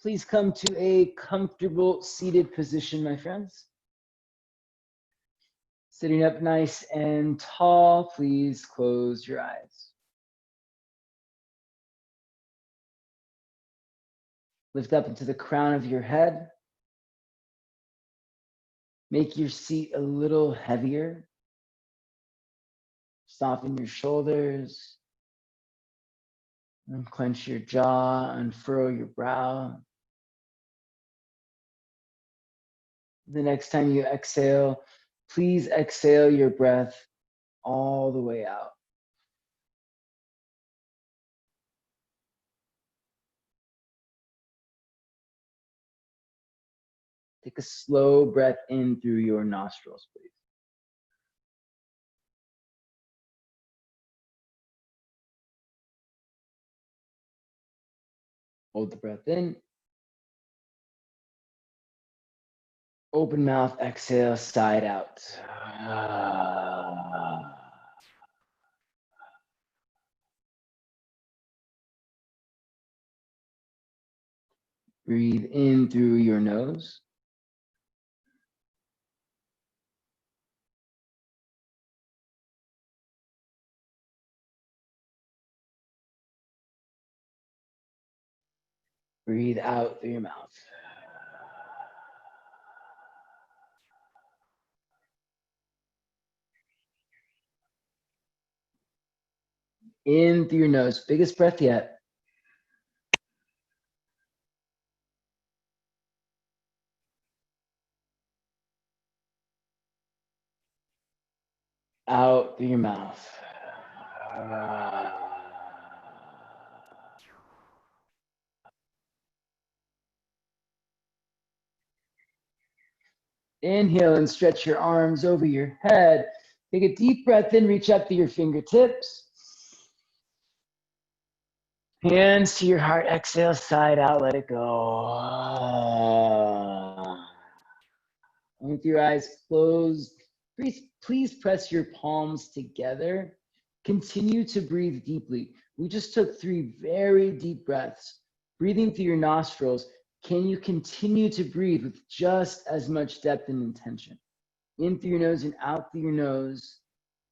Please come to a comfortable seated position, my friends. Sitting up nice and tall, please close your eyes. Lift up into the crown of your head. Make your seat a little heavier. Soften your shoulders. Unclench your jaw, unfurl your brow. The next time you exhale, please exhale your breath all the way out. Take a slow breath in through your nostrils, please. Hold the breath in. Open mouth, exhale, side out. Breathe in through your nose. Breathe out through your mouth. In through your nose, biggest breath yet. Out through your mouth. Inhale and stretch your arms over your head. Take a deep breath in, reach up to your fingertips. Hands to your heart, exhale, side out, let it go. With your eyes closed, please press your palms together. Continue to breathe deeply. We just took 3 very deep breaths. Breathing through your nostrils, can you continue to breathe with just as much depth and intention? In through your nose and out through your nose.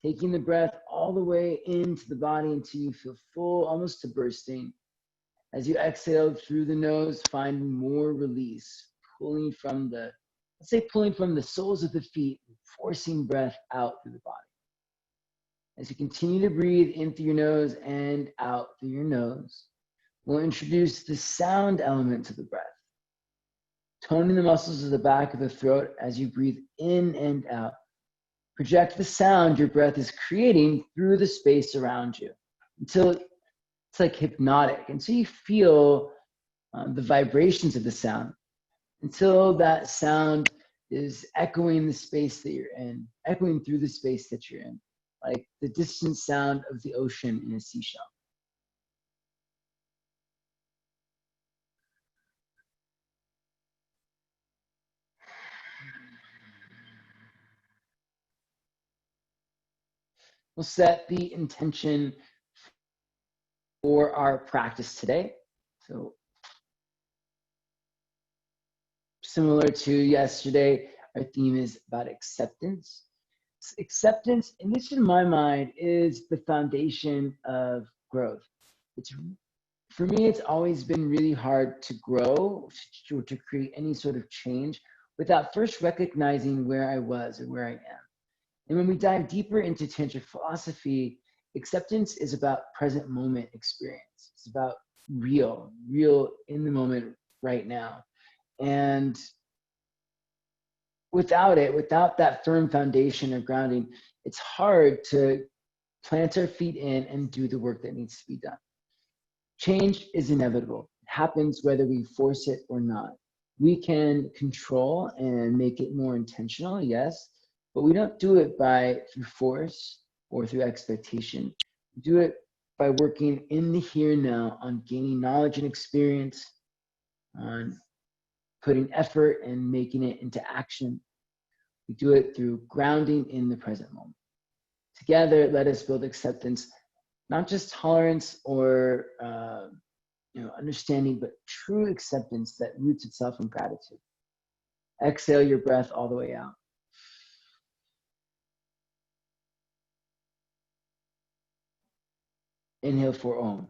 Taking the breath all the way into the body until you feel full, almost to bursting. As you exhale through the nose, find more release, pulling from the soles of the feet, forcing breath out through the body. As you continue to breathe in through your nose and out through your nose, we'll introduce the sound element to the breath. Toning the muscles of the back of the throat as you breathe in and out. Project the sound your breath is creating through the space around you until it's like hypnotic. And so you feel the vibrations of the sound until that sound is echoing the space that you're in, echoing through the space that you're in, like the distant sound of the ocean in a seashell. We'll set the intention for our practice today. So similar to yesterday, our theme is about acceptance. Acceptance, and this in my mind, is the foundation of growth. For me, it's always been really hard to grow, to create any sort of change without first recognizing where I was or where I am. And when we dive deeper into tantric philosophy, acceptance is about present moment experience. It's about real in the moment right now. And without that firm foundation or grounding, it's hard to plant our feet in and do the work that needs to be done. Change is inevitable. It happens whether we force it or not. We can control and make it more intentional, yes, but we don't do it through force or through expectation. We do it by working in the here and now on gaining knowledge and experience, on putting effort and making it into action. We do it through grounding in the present moment. Together, let us build acceptance, not just tolerance or understanding, but true acceptance that roots itself in gratitude. Exhale your breath all the way out. Inhale for Om.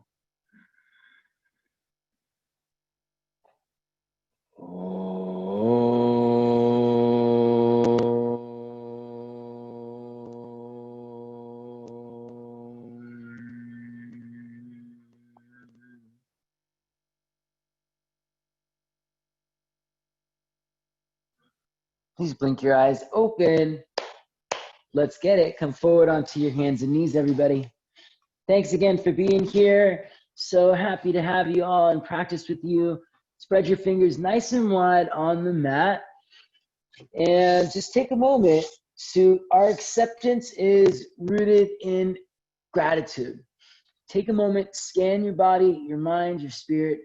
Please blink your eyes open. Let's get it. Come forward onto your hands and knees, everybody. Thanks again for being here. So happy to have you all and practice with you. Spread your fingers nice and wide on the mat. And just take a moment to, our acceptance is rooted in gratitude. Take a moment, scan your body, your mind, your spirit,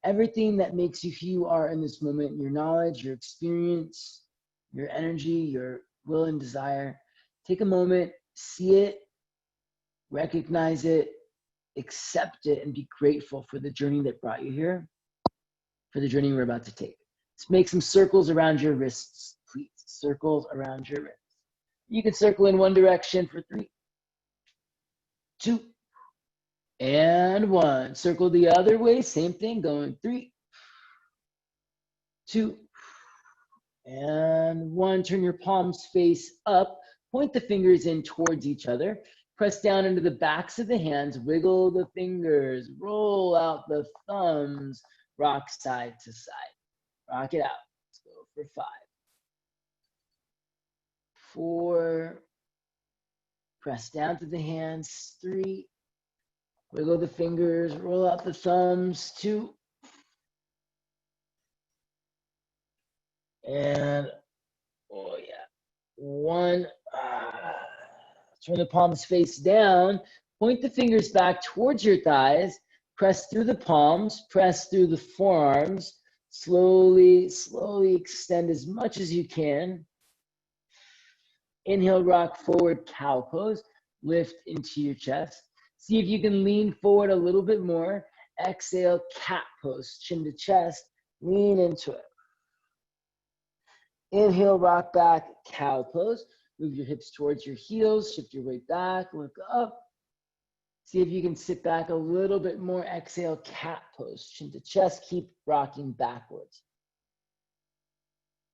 everything that makes you who you are in this moment, your knowledge, your experience, your energy, your will and desire. Take a moment, see it, recognize it, accept it, and be grateful for the journey that brought you here, for the journey we're about to take. Let's make some circles around your wrists, please. Circles around your wrists. You can circle in one direction for 3, 2, and 1. Circle the other way, same thing, going 3, 2, and 1. Turn your palms face up. Point the fingers in towards each other. Press down into the backs of the hands. Wiggle the fingers. Roll out the thumbs. Rock side to side. Rock it out. Let's go for 5, 4. Press down to the hands. 3. Wiggle the fingers. Roll out the thumbs. 2. And, oh yeah, 1. Turn the palms face down. Point the fingers back towards your thighs. Press through the palms. Press through the forearms. Slowly, slowly extend as much as you can. Inhale, rock forward, cow pose. Lift into your chest. See if you can lean forward a little bit more. Exhale, cat pose, chin to chest. Lean into it. Inhale, rock back, cow pose. Move your hips towards your heels. Shift your weight back, look up. See if you can sit back a little bit more. Exhale, cat pose, chin to chest. Keep rocking backwards.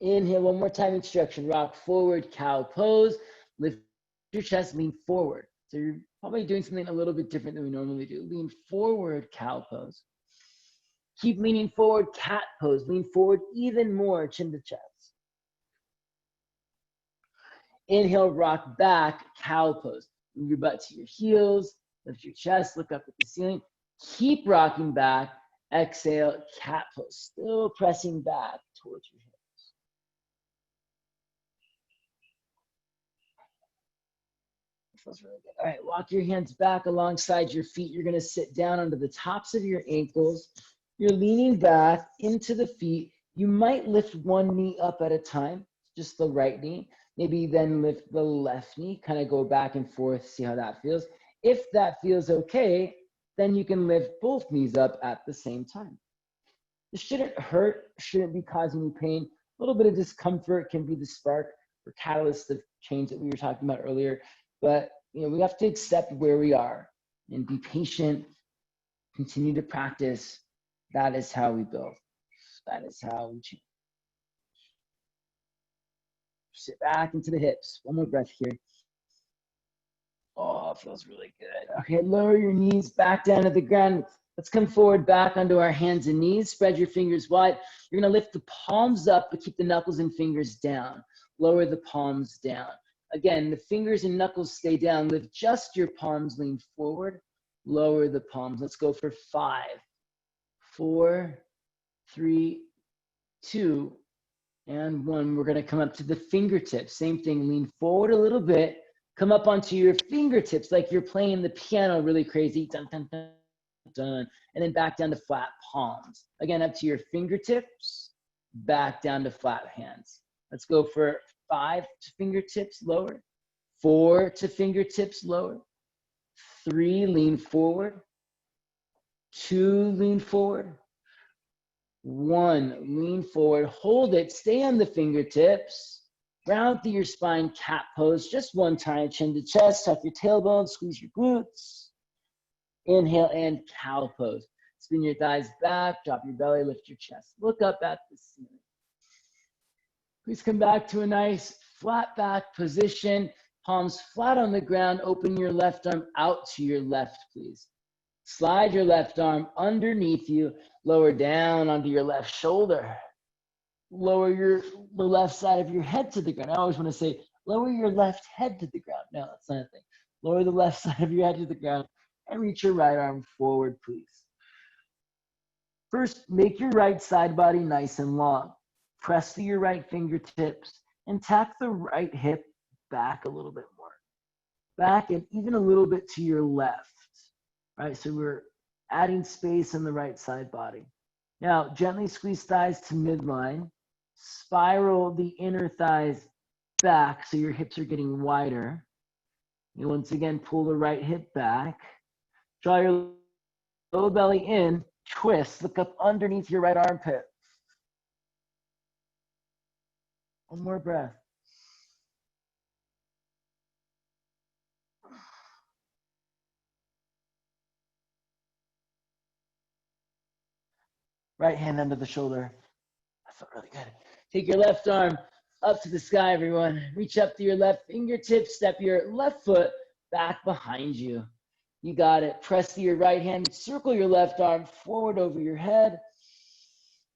Inhale, one more time, instruction. Rock forward, cow pose. Lift your chest, lean forward. So you're probably doing something a little bit different than we normally do. Lean forward, cow pose. Keep leaning forward, cat pose. Lean forward even more, chin to chest. Inhale, rock back, cow pose. Move your butt to your heels. Lift your chest, look up at the ceiling. Keep rocking back. Exhale, cat pose. Still pressing back towards your hips. Feels really good. All right, walk your hands back alongside your feet. You're gonna sit down onto the tops of your ankles. You're leaning back into the feet. You might lift one knee up at a time, just the right knee. Maybe then lift the left knee, kind of go back and forth, see how that feels. If that feels okay, then you can lift both knees up at the same time. This shouldn't hurt, shouldn't be causing you pain. A little bit of discomfort can be the spark or catalyst of change that we were talking about earlier. But we have to accept where we are and be patient, continue to practice. That is how we build. That is how we change. Sit back into the hips. One more breath here. Oh, it feels really good. Okay, lower your knees back down to the ground. Let's come forward back onto our hands and knees. Spread your fingers wide. You're gonna lift the palms up, but keep the knuckles and fingers down. Lower the palms down. Again, the fingers and knuckles stay down. Lift just your palms, lean forward. Lower the palms. Let's go for 5, 4, 3, 2, and 1. We're gonna come up to the fingertips. Same thing, lean forward a little bit. Come up onto your fingertips like you're playing the piano really crazy. Dun, dun, dun, dun. And then back down to flat palms. Again, up to your fingertips, back down to flat hands. Let's go for 5 to fingertips lower, 4 to fingertips lower, 3, lean forward, 2, lean forward. 1, lean forward, hold it, stay on the fingertips. Round through your spine, cat pose. Just one time, chin to chest, tuck your tailbone, squeeze your glutes. Inhale and cow pose. Spin your thighs back, drop your belly, lift your chest. Look up at the ceiling. Please come back to a nice flat back position. Palms flat on the ground. Open your left arm out to your left, please. Slide your left arm underneath you. Lower down onto your left shoulder. Lower the left side of your head to the ground. I always want to say, lower your left head to the ground. No, that's not a thing. Lower the left side of your head to the ground and reach your right arm forward, please. First, make your right side body nice and long. Press to your right fingertips and tack the right hip back a little bit more. Back and even a little bit to your left. Right, so we're adding space in the right side body. Now, gently squeeze thighs to midline. Spiral the inner thighs back so your hips are getting wider. You once again pull the right hip back. Draw your low belly in. Twist. Look up underneath your right armpit. One more breath. Right hand under the shoulder. That felt really good. Take your left arm up to the sky, everyone. Reach up to your left fingertips. Step your left foot back behind you. You got it. Press to your right hand. Circle your left arm forward over your head.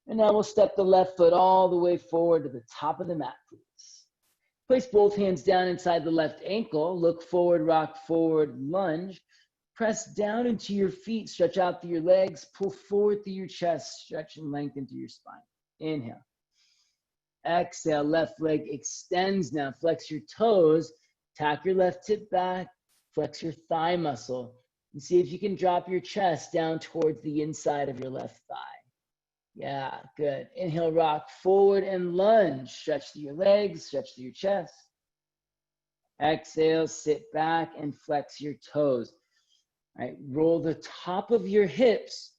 And now we'll step the left foot all the way forward to the top of the mat, please. Place both hands down inside the left ankle. Look forward, rock forward, lunge. Press down into your feet, stretch out through your legs, pull forward through your chest, stretch and lengthen through your spine. Inhale. Exhale, left leg extends now. Flex your toes, tack your left hip back, flex your thigh muscle, and see if you can drop your chest down towards the inside of your left thigh. Yeah, good. Inhale, rock forward and lunge. Stretch through your legs, stretch through your chest. Exhale, sit back and flex your toes. All right, roll the top of your hips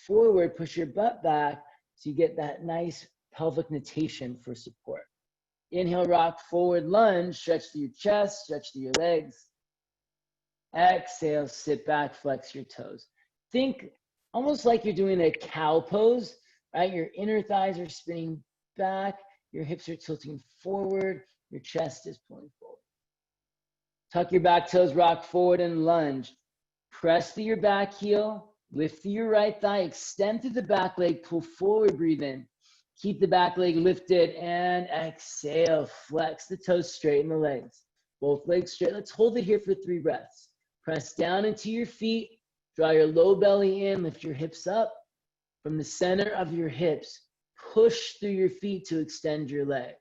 forward, push your butt back so you get that nice pelvic notation for support. Inhale, rock forward, lunge, stretch through your chest, stretch through your legs. Exhale, sit back, flex your toes. Think almost like you're doing a cow pose, right? Your inner thighs are spinning back, your hips are tilting forward, your chest is pulling forward. Tuck your back toes, rock forward and lunge. Press through your back heel, lift through your right thigh, extend through the back leg, pull forward, breathe in. Keep the back leg lifted and exhale. Flex the toes, straighten the legs. Both legs straight. Let's hold it here for 3 breaths. Press down into your feet, draw your low belly in, lift your hips up. From the center of your hips, push through your feet to extend your legs.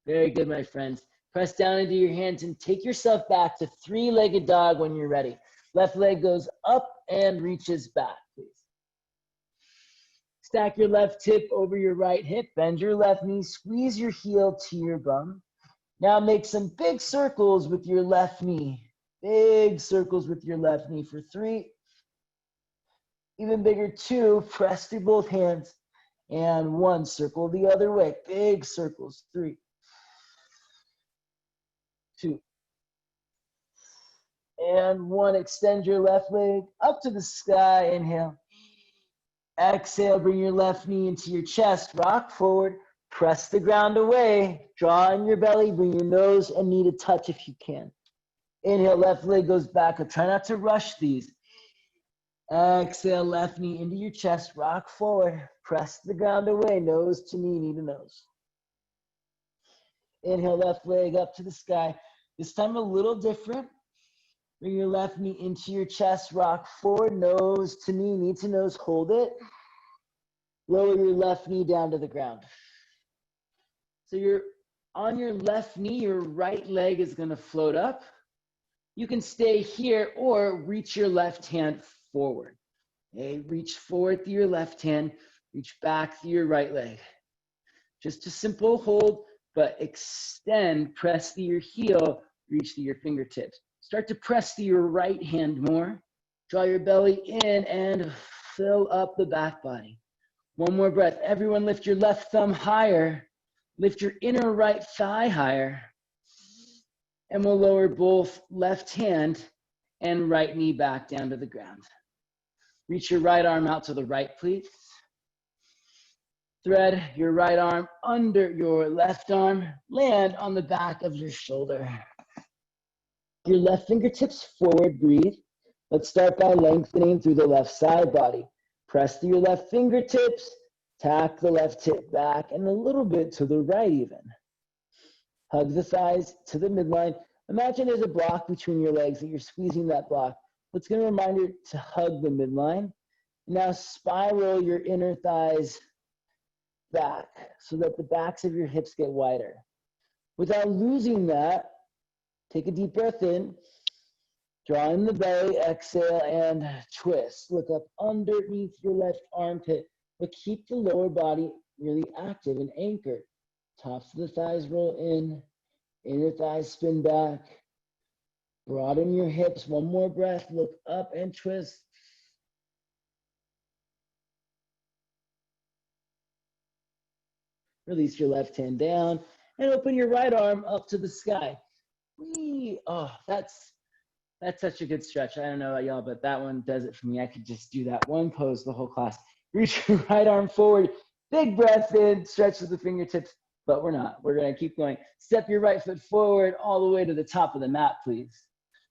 Very good, my friends. Press down into your hands and take yourself back to 3-legged dog when you're ready. Left leg goes up and reaches back, please. Stack your left hip over your right hip, bend your left knee, squeeze your heel to your bum. Now make some big circles with your left knee. Big circles with your left knee for 3. Even bigger, 2. Press through both hands. And 1, circle the other way. Big circles, 3. 2. And 1, extend your left leg up to the sky, inhale. Exhale, bring your left knee into your chest, rock forward, press the ground away, draw in your belly, bring your nose and knee to touch if you can. Inhale, left leg goes back up, try not to rush these. Exhale, left knee into your chest, rock forward, press the ground away, nose to knee to nose. Inhale, left leg up to the sky. This time a little different. Bring your left knee into your chest, rock forward, nose to nose, hold it. Lower your left knee down to the ground. So you're on your left knee, your right leg is gonna float up. You can stay here or reach your left hand forward. Okay, reach forward through your left hand, reach back through your right leg. Just a simple hold, but extend, press through your heel, reach through your fingertips. Start to press through your right hand more. Draw your belly in and fill up the back body. One more breath. Everyone lift your left thumb higher. Lift your inner right thigh higher. And we'll lower both left hand and right knee back down to the ground. Reach your right arm out to the right, please. Thread your right arm under your left arm. Land on the back of your shoulder. Your left fingertips forward, breathe. Let's start by lengthening through the left side body. Press through your left fingertips, tack the left hip back and a little bit to the right even. Hug the thighs to the midline. Imagine there's a block between your legs and you're squeezing that block. It's going to remind you to hug the midline. Now spiral your inner thighs back so that the backs of your hips get wider. Without losing that, take a deep breath in. Draw in the belly, exhale, and twist. Look up underneath your left armpit, but keep the lower body really active and anchored. Tops of the thighs roll in, inner thighs spin back. Broaden your hips. One more breath. Look up and twist. Release your left hand down and open your right arm up to the sky. Whee! Oh, that's such a good stretch. I don't know about y'all, but that one does it for me. I could just do that one pose the whole class. Reach your right arm forward. Big breath in, stretch with the fingertips, but we're not. We're going to keep going. Step your right foot forward all the way to the top of the mat, please.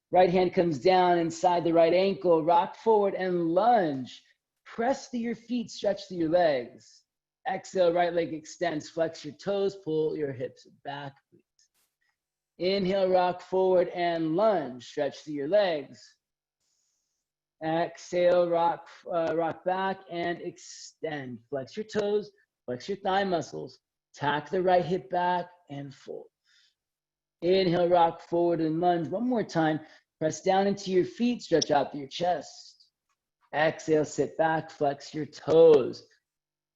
Right hand comes down inside the right ankle. Rock forward and lunge. Press through your feet, stretch through your legs. Exhale, right leg extends. Flex your toes, pull your hips back, please. Inhale, rock forward and lunge. Stretch through your legs. Exhale, rock back and extend. Flex your toes, flex your thigh muscles. Tack the right hip back and fold. Inhale, rock forward and lunge. One more time. Press down into your feet, stretch out through your chest. Exhale, sit back, flex your toes.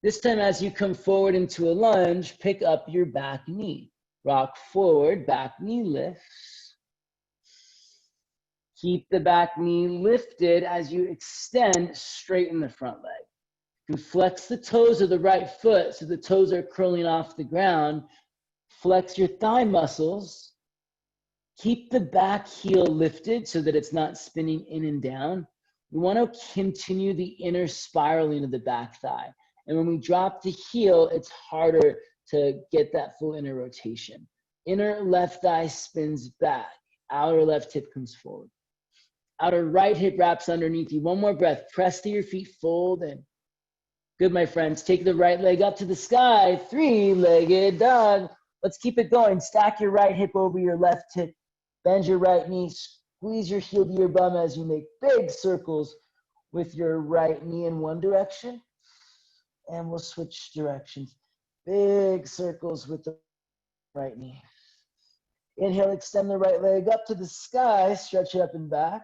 This time as you come forward into a lunge, pick up your back knee. Rock forward, back knee lifts. Keep the back knee lifted as you extend, straighten the front leg. You flex the toes of the right foot so the toes are curling off the ground. Flex your thigh muscles. Keep the back heel lifted so that it's not spinning in and down. We want to continue the inner spiraling of the back thigh. And when we drop the heel, it's harder to get that full inner rotation. Inner left thigh spins back. Outer left hip comes forward. Outer right hip wraps underneath you. One more breath. Press to your feet, fold in. Good, my friends. Take the right leg up to the sky. Three-legged dog. Let's keep it going. Stack your right hip over your left hip. Bend your right knee. Squeeze your heel to your bum as you make big circles with your right knee in one direction. And we'll switch directions. Big circles with the right knee. Inhale, extend the right leg up to the sky. Stretch it up and back.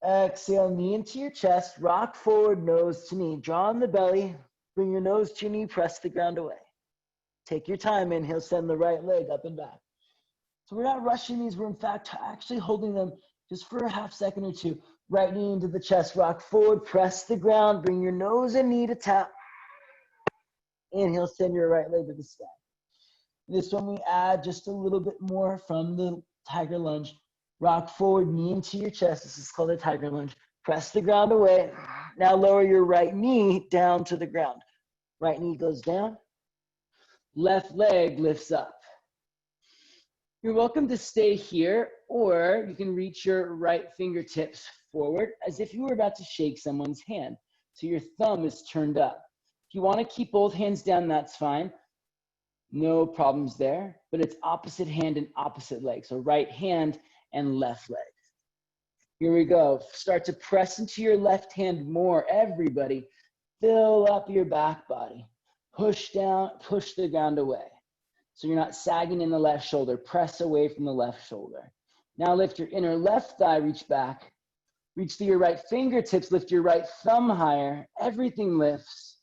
Exhale, knee into your chest. Rock forward, nose to knee. Draw in the belly. Bring your nose to your knee. Press the ground away. Take your time. Inhale, send the right leg up and back. So we're not rushing these. We're, in fact, actually holding them just for a half second or two. Right knee into the chest. Rock forward. Press the ground. Bring your nose and knee to tap. Inhale, send your right leg to the sky. This one we add just a little bit more from the tiger lunge. Rock forward, knee into your chest. This is called a tiger lunge. Press the ground away. Now lower your right knee down to the ground. Right knee goes down. Left leg lifts up. You're welcome to stay here, or you can reach your right fingertips forward as if you were about to shake someone's hand. So your thumb is turned up. If you want to keep both hands down, that's fine. No problems there, but it's opposite hand and opposite leg. So right hand and left leg. Here we go. Start to press into your left hand more. Everybody, fill up your back body. Push down, push the ground away. So you're not sagging in the left shoulder. Press away from the left shoulder. Now lift your inner left thigh, reach back. Reach to your right fingertips, lift your right thumb higher. Everything lifts.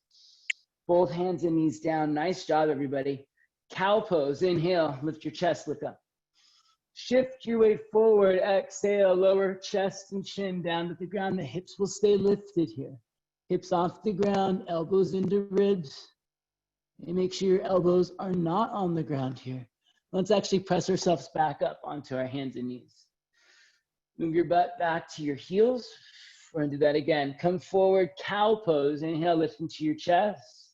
Both hands and knees down. Nice job, everybody. Cow pose. Inhale, lift your chest, look up. Shift your weight forward. Exhale, lower chest and chin down to the ground. The hips will stay lifted here. Hips off the ground, elbows into ribs. And make sure your elbows are not on the ground here. Let's actually press ourselves back up onto our hands and knees. Move your butt back to your heels. We're gonna do that again. Come forward, cow pose. Inhale, lift into your chest.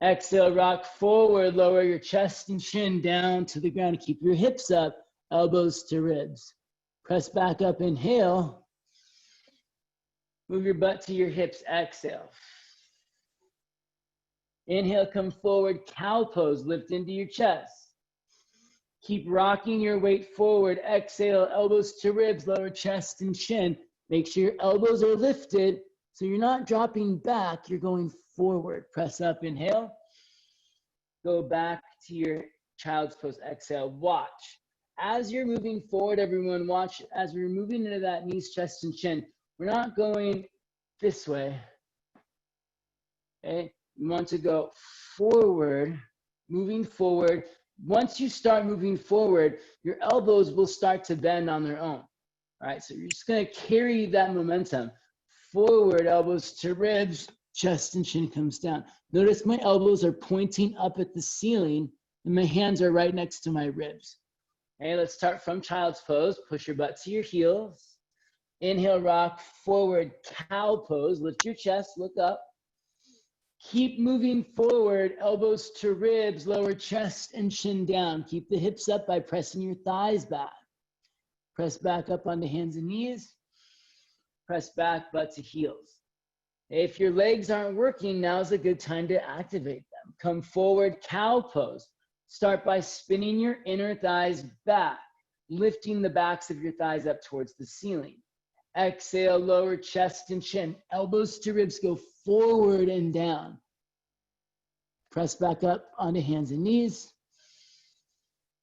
Exhale, rock forward, lower your chest and chin down to the ground. Keep your hips up, elbows to ribs. Press back up, inhale. Move your butt to your hips, exhale. Inhale, come forward, cow pose, lift into your chest. Keep rocking your weight forward. Exhale, elbows to ribs, lower chest and chin. Make sure your elbows are lifted so you're not dropping back, you're going forward. Press up, inhale. Go back to your child's pose, exhale, watch. As you're moving forward, everyone, watch as we're moving into that knees, chest, and chin. We're not going this way, okay? You want to go forward, moving forward. Once you start moving forward, your elbows will start to bend on their own. All right, so you're just gonna carry that momentum. Forward, elbows to ribs, chest and chin comes down. Notice my elbows are pointing up at the ceiling and my hands are right next to my ribs. Okay, let's start from child's pose. Push your butt to your heels. Inhale, rock forward, cow pose. Lift your chest, look up. Keep moving forward, elbows to ribs, lower chest and chin down. Keep the hips up by pressing your thighs back. Press back up onto hands and knees. Press back, butt to heels. If your legs aren't working, now's a good time to activate them. Come forward, cow pose. Start by spinning your inner thighs back, lifting the backs of your thighs up towards the ceiling. Exhale, lower chest and chin. Elbows to ribs go forward and down. Press back up onto hands and knees.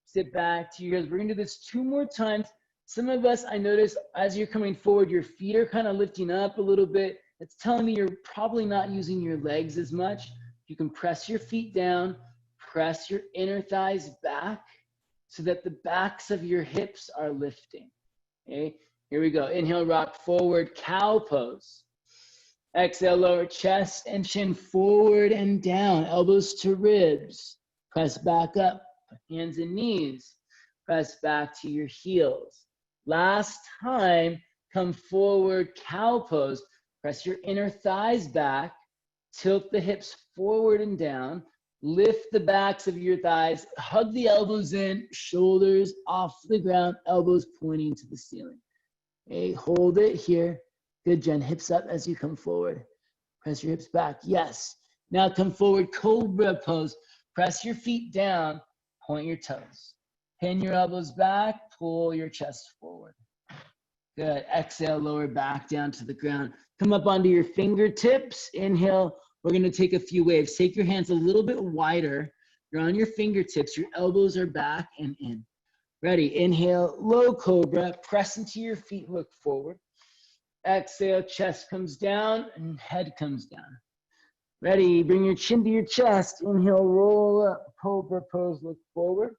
Sit back to your heels. We're gonna do this 2 more times. Some of us, I notice as you're coming forward, your feet are kind of lifting up a little bit. It's telling me you're probably not using your legs as much. You can press your feet down, press your inner thighs back so that the backs of your hips are lifting. Okay, here we go. Inhale, rock forward, cow pose. Exhale, lower chest and chin forward and down, elbows to ribs. Press back up, hands and knees. Press back to your heels. Last time, come forward, cow pose. Press your inner thighs back, tilt the hips forward and down, lift the backs of your thighs, hug the elbows in, shoulders off the ground, elbows pointing to the ceiling. Okay, hold it here. Good, Jen. Hips up as you come forward. Press your hips back. Yes. Now come forward, Cobra Pose. Press your feet down, point your toes. Pin your elbows back, pull your chest forward. Good. Exhale, lower back down to the ground. Come up onto your fingertips. Inhale. We're going to take a few waves. Take your hands a little bit wider. You're on your fingertips. Your elbows are back and in. Ready. Inhale, low cobra. Press into your feet, look forward. Exhale, chest comes down and head comes down. Ready. Bring your chin to your chest. Inhale, roll up. Cobra pose, look forward.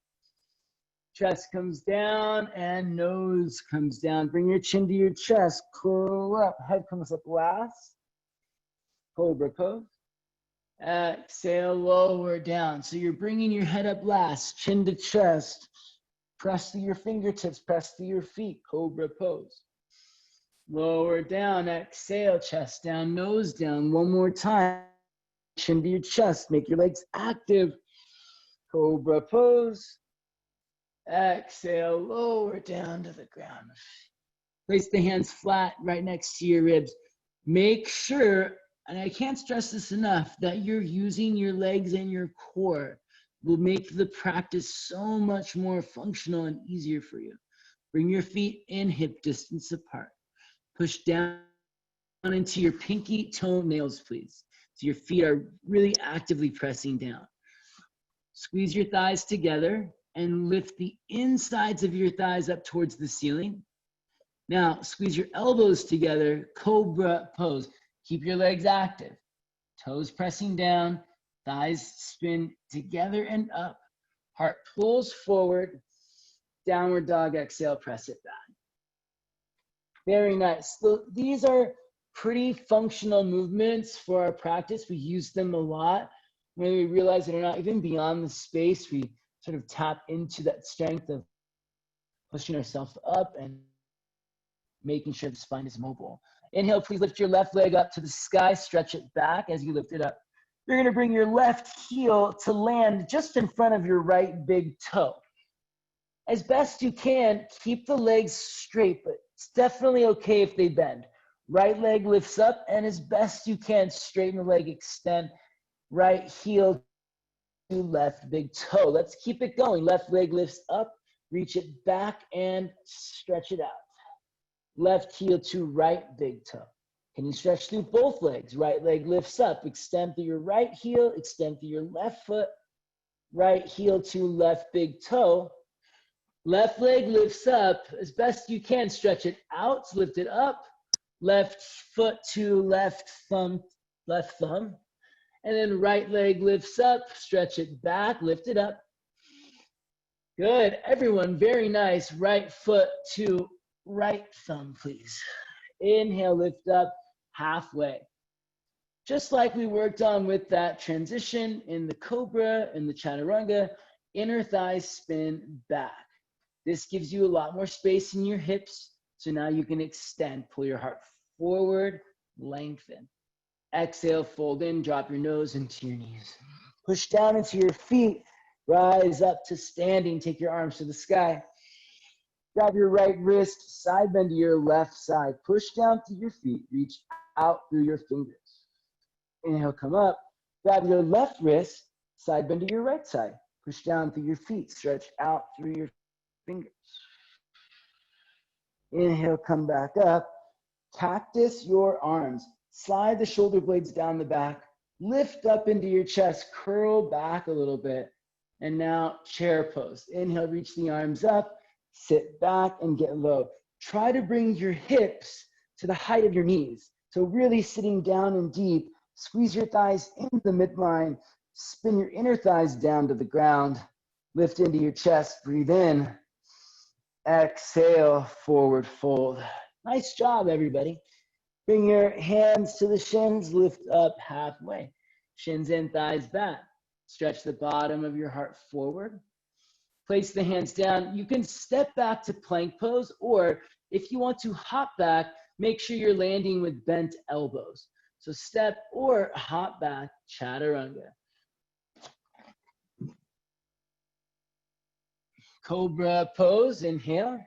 Chest comes down and nose comes down. Bring your chin to your chest. Curl up. Head comes up last. Cobra pose. Exhale, lower down. So you're bringing your head up last. Chin to chest. Press to your fingertips. Press to your feet. Cobra pose. Lower down. Exhale, chest down, nose down. One more time. Chin to your chest. Make your legs active. Cobra pose. Exhale, lower down to the ground. Place the hands flat right next to your ribs. Make sure, and I can't stress this enough, that you're using your legs and your core. Will make the practice so much more functional and easier for you. Bring your feet in hip distance apart. Push down into your pinky toenails, please. So your feet are really actively pressing down. Squeeze your thighs together and lift the insides of your thighs up towards the ceiling. Now, squeeze your elbows together, Cobra Pose. Keep your legs active. Toes pressing down, thighs spin together and up. Heart pulls forward, Downward dog, exhale, press it back. Very nice. So these are pretty functional movements for our practice. We use them a lot. When we realize that we're not even beyond the space, we sort of tap into that strength of pushing ourselves up and making sure the spine is mobile. Inhale, please lift your left leg up to the sky, stretch it back as you lift it up. You're gonna bring your left heel to land just in front of your right big toe. As best you can, keep the legs straight, but it's definitely okay if they bend. Right leg lifts up, and as best you can, straighten the leg, extend. Right heel to left big toe. Let's keep it going. Left leg lifts up, reach it back, and stretch it out. Left heel to right big toe. Can you stretch through both legs? Right leg lifts up, extend through your right heel, extend through your left foot. Right heel to left big toe. Left leg lifts up as best you can. Stretch it out, lift it up. Left foot to left thumb. And then right leg lifts up, stretch it back, lift it up. Good, everyone, very nice. Right foot to right thumb, please. Inhale, lift up, halfway. Just like we worked on with that transition in the Cobra, in the Chaturanga, inner thighs spin back. This gives you a lot more space in your hips, so now you can extend. Pull your heart forward, lengthen. Exhale, fold in, drop your nose into your knees. Push down into your feet, rise up to standing, take your arms to the sky. Grab your right wrist, side bend to your left side. Push down to your feet, reach out through your fingers. Inhale, come up. Grab your left wrist, side bend to your right side. Push down through your feet, stretch out through your fingers. Inhale, come back up. Cactus your arms. Slide the shoulder blades down the back. Lift up into your chest. Curl back a little bit. And now chair pose. Inhale, reach the arms up. Sit back and get low. Try to bring your hips to the height of your knees. So really sitting down and deep. Squeeze your thighs into the midline. Spin your inner thighs down to the ground. Lift into your chest. Breathe in. Exhale, forward fold. Nice job, everybody. Bring your hands to the shins, lift up halfway. Shins in, thighs back. Stretch the bottom of your heart forward. Place the hands down. You can step back to plank pose, or if you want to hop back, make sure you're landing with bent elbows. So step or hop back, Chaturanga. Cobra pose, inhale.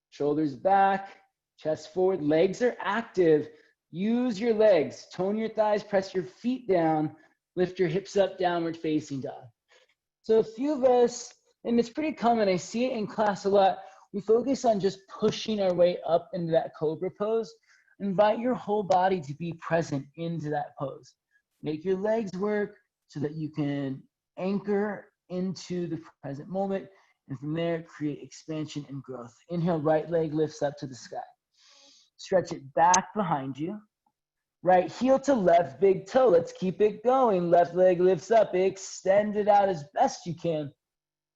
Shoulders back, chest forward, legs are active. Use your legs, tone your thighs, press your feet down, lift your hips up, downward facing dog. So a few of us, and it's pretty common, I see it in class a lot, we focus on just pushing our way up into that Cobra pose. Invite your whole body to be present into that pose. Make your legs work so that you can anchor into the present moment, and from there, create expansion and growth. Inhale, right leg lifts up to the sky. Stretch it back behind you. Right heel to left big toe. Let's keep it going. Left leg lifts up. Extend it out as best you can.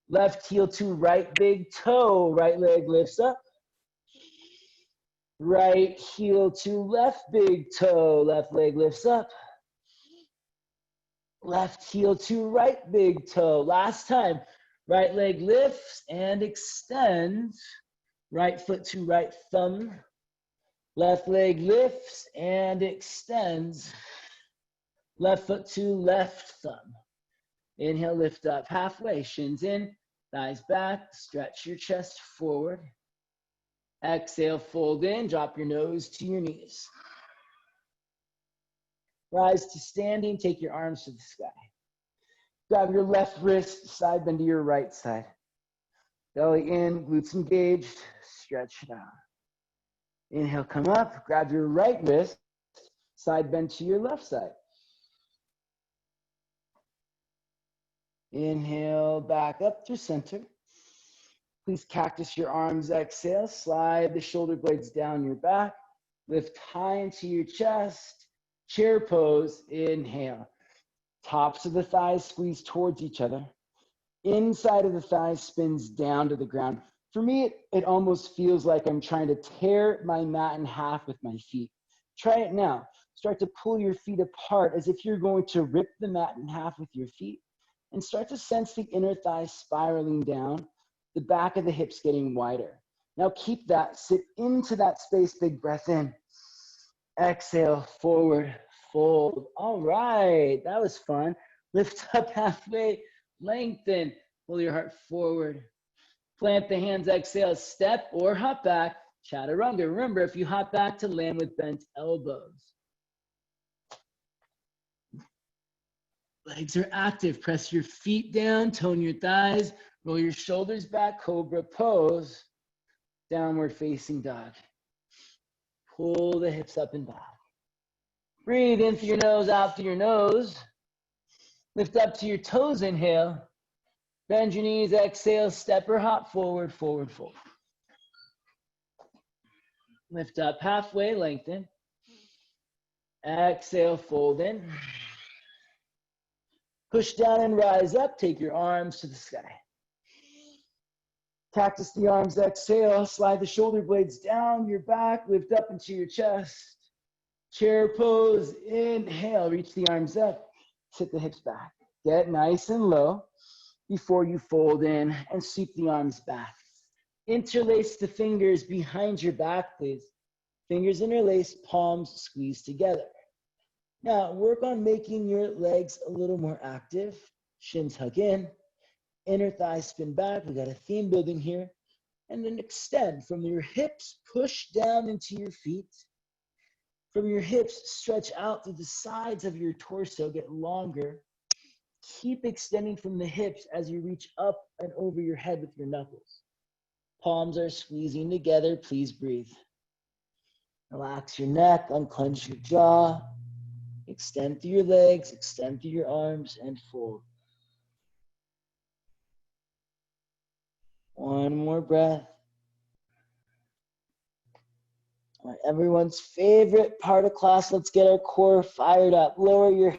Left heel to right big toe. Right leg lifts up. Right heel to left big toe. Left leg lifts up. Left heel to right big toe. Last time. Right leg lifts and extends. Right foot to right thumb. Left leg lifts and extends. Left foot to left thumb. Inhale, lift up halfway. Shins in, thighs back. Stretch your chest forward. Exhale, fold in. Drop your nose to your knees. Rise to standing. Take your arms to the sky. Grab your left wrist, side bend to your right side. Belly in, glutes engaged. Stretch it out. Inhale, come up, grab your right wrist, side bend to your left side. Inhale, back up through center. Please cactus your arms, exhale, slide the shoulder blades down your back, lift high into your chest, chair pose, inhale. Tops of the thighs squeeze towards each other. Inside of the thighs spins down to the ground. For me, it almost feels like I'm trying to tear my mat in half with my feet. Try it now. Start to pull your feet apart as if you're going to rip the mat in half with your feet. And start to sense the inner thighs spiraling down, the back of the hips getting wider. Now keep that, sit into that space, big breath in. Exhale, forward, fold. All right, that was fun. Lift up halfway, lengthen, pull your heart forward. Plant the hands, exhale, step or hop back. Chaturanga. Remember, if you hop back to land with bent elbows. Legs are active. Press your feet down, tone your thighs, roll your shoulders back, Cobra Pose, downward facing dog. Pull the hips up and back. Breathe in through your nose, out through your nose. Lift up to your toes, inhale. Bend your knees, exhale, step or hop forward, forward, fold. Lift up halfway, lengthen. Exhale, fold in. Push down and rise up, take your arms to the sky. Cactus the arms, exhale, slide the shoulder blades down your back, lift up into your chest. Chair pose, inhale, reach the arms up, sit the hips back. Get nice and low before you fold in and sweep the arms back. Interlace the fingers behind your back, please. Fingers interlace, palms squeeze together. Now, work on making your legs a little more active. Shins hug in, inner thighs spin back. We got a theme building here. And then extend from your hips, push down into your feet. From your hips, stretch out to the sides of your torso, get longer. Keep extending from the hips as you reach up and over your head with your knuckles. Palms are squeezing together. Please breathe. Relax your neck, unclench your jaw. Extend through your legs, extend through your arms, and fold. One more breath. All right, everyone's favorite part of class. Let's get our core fired up. Lower your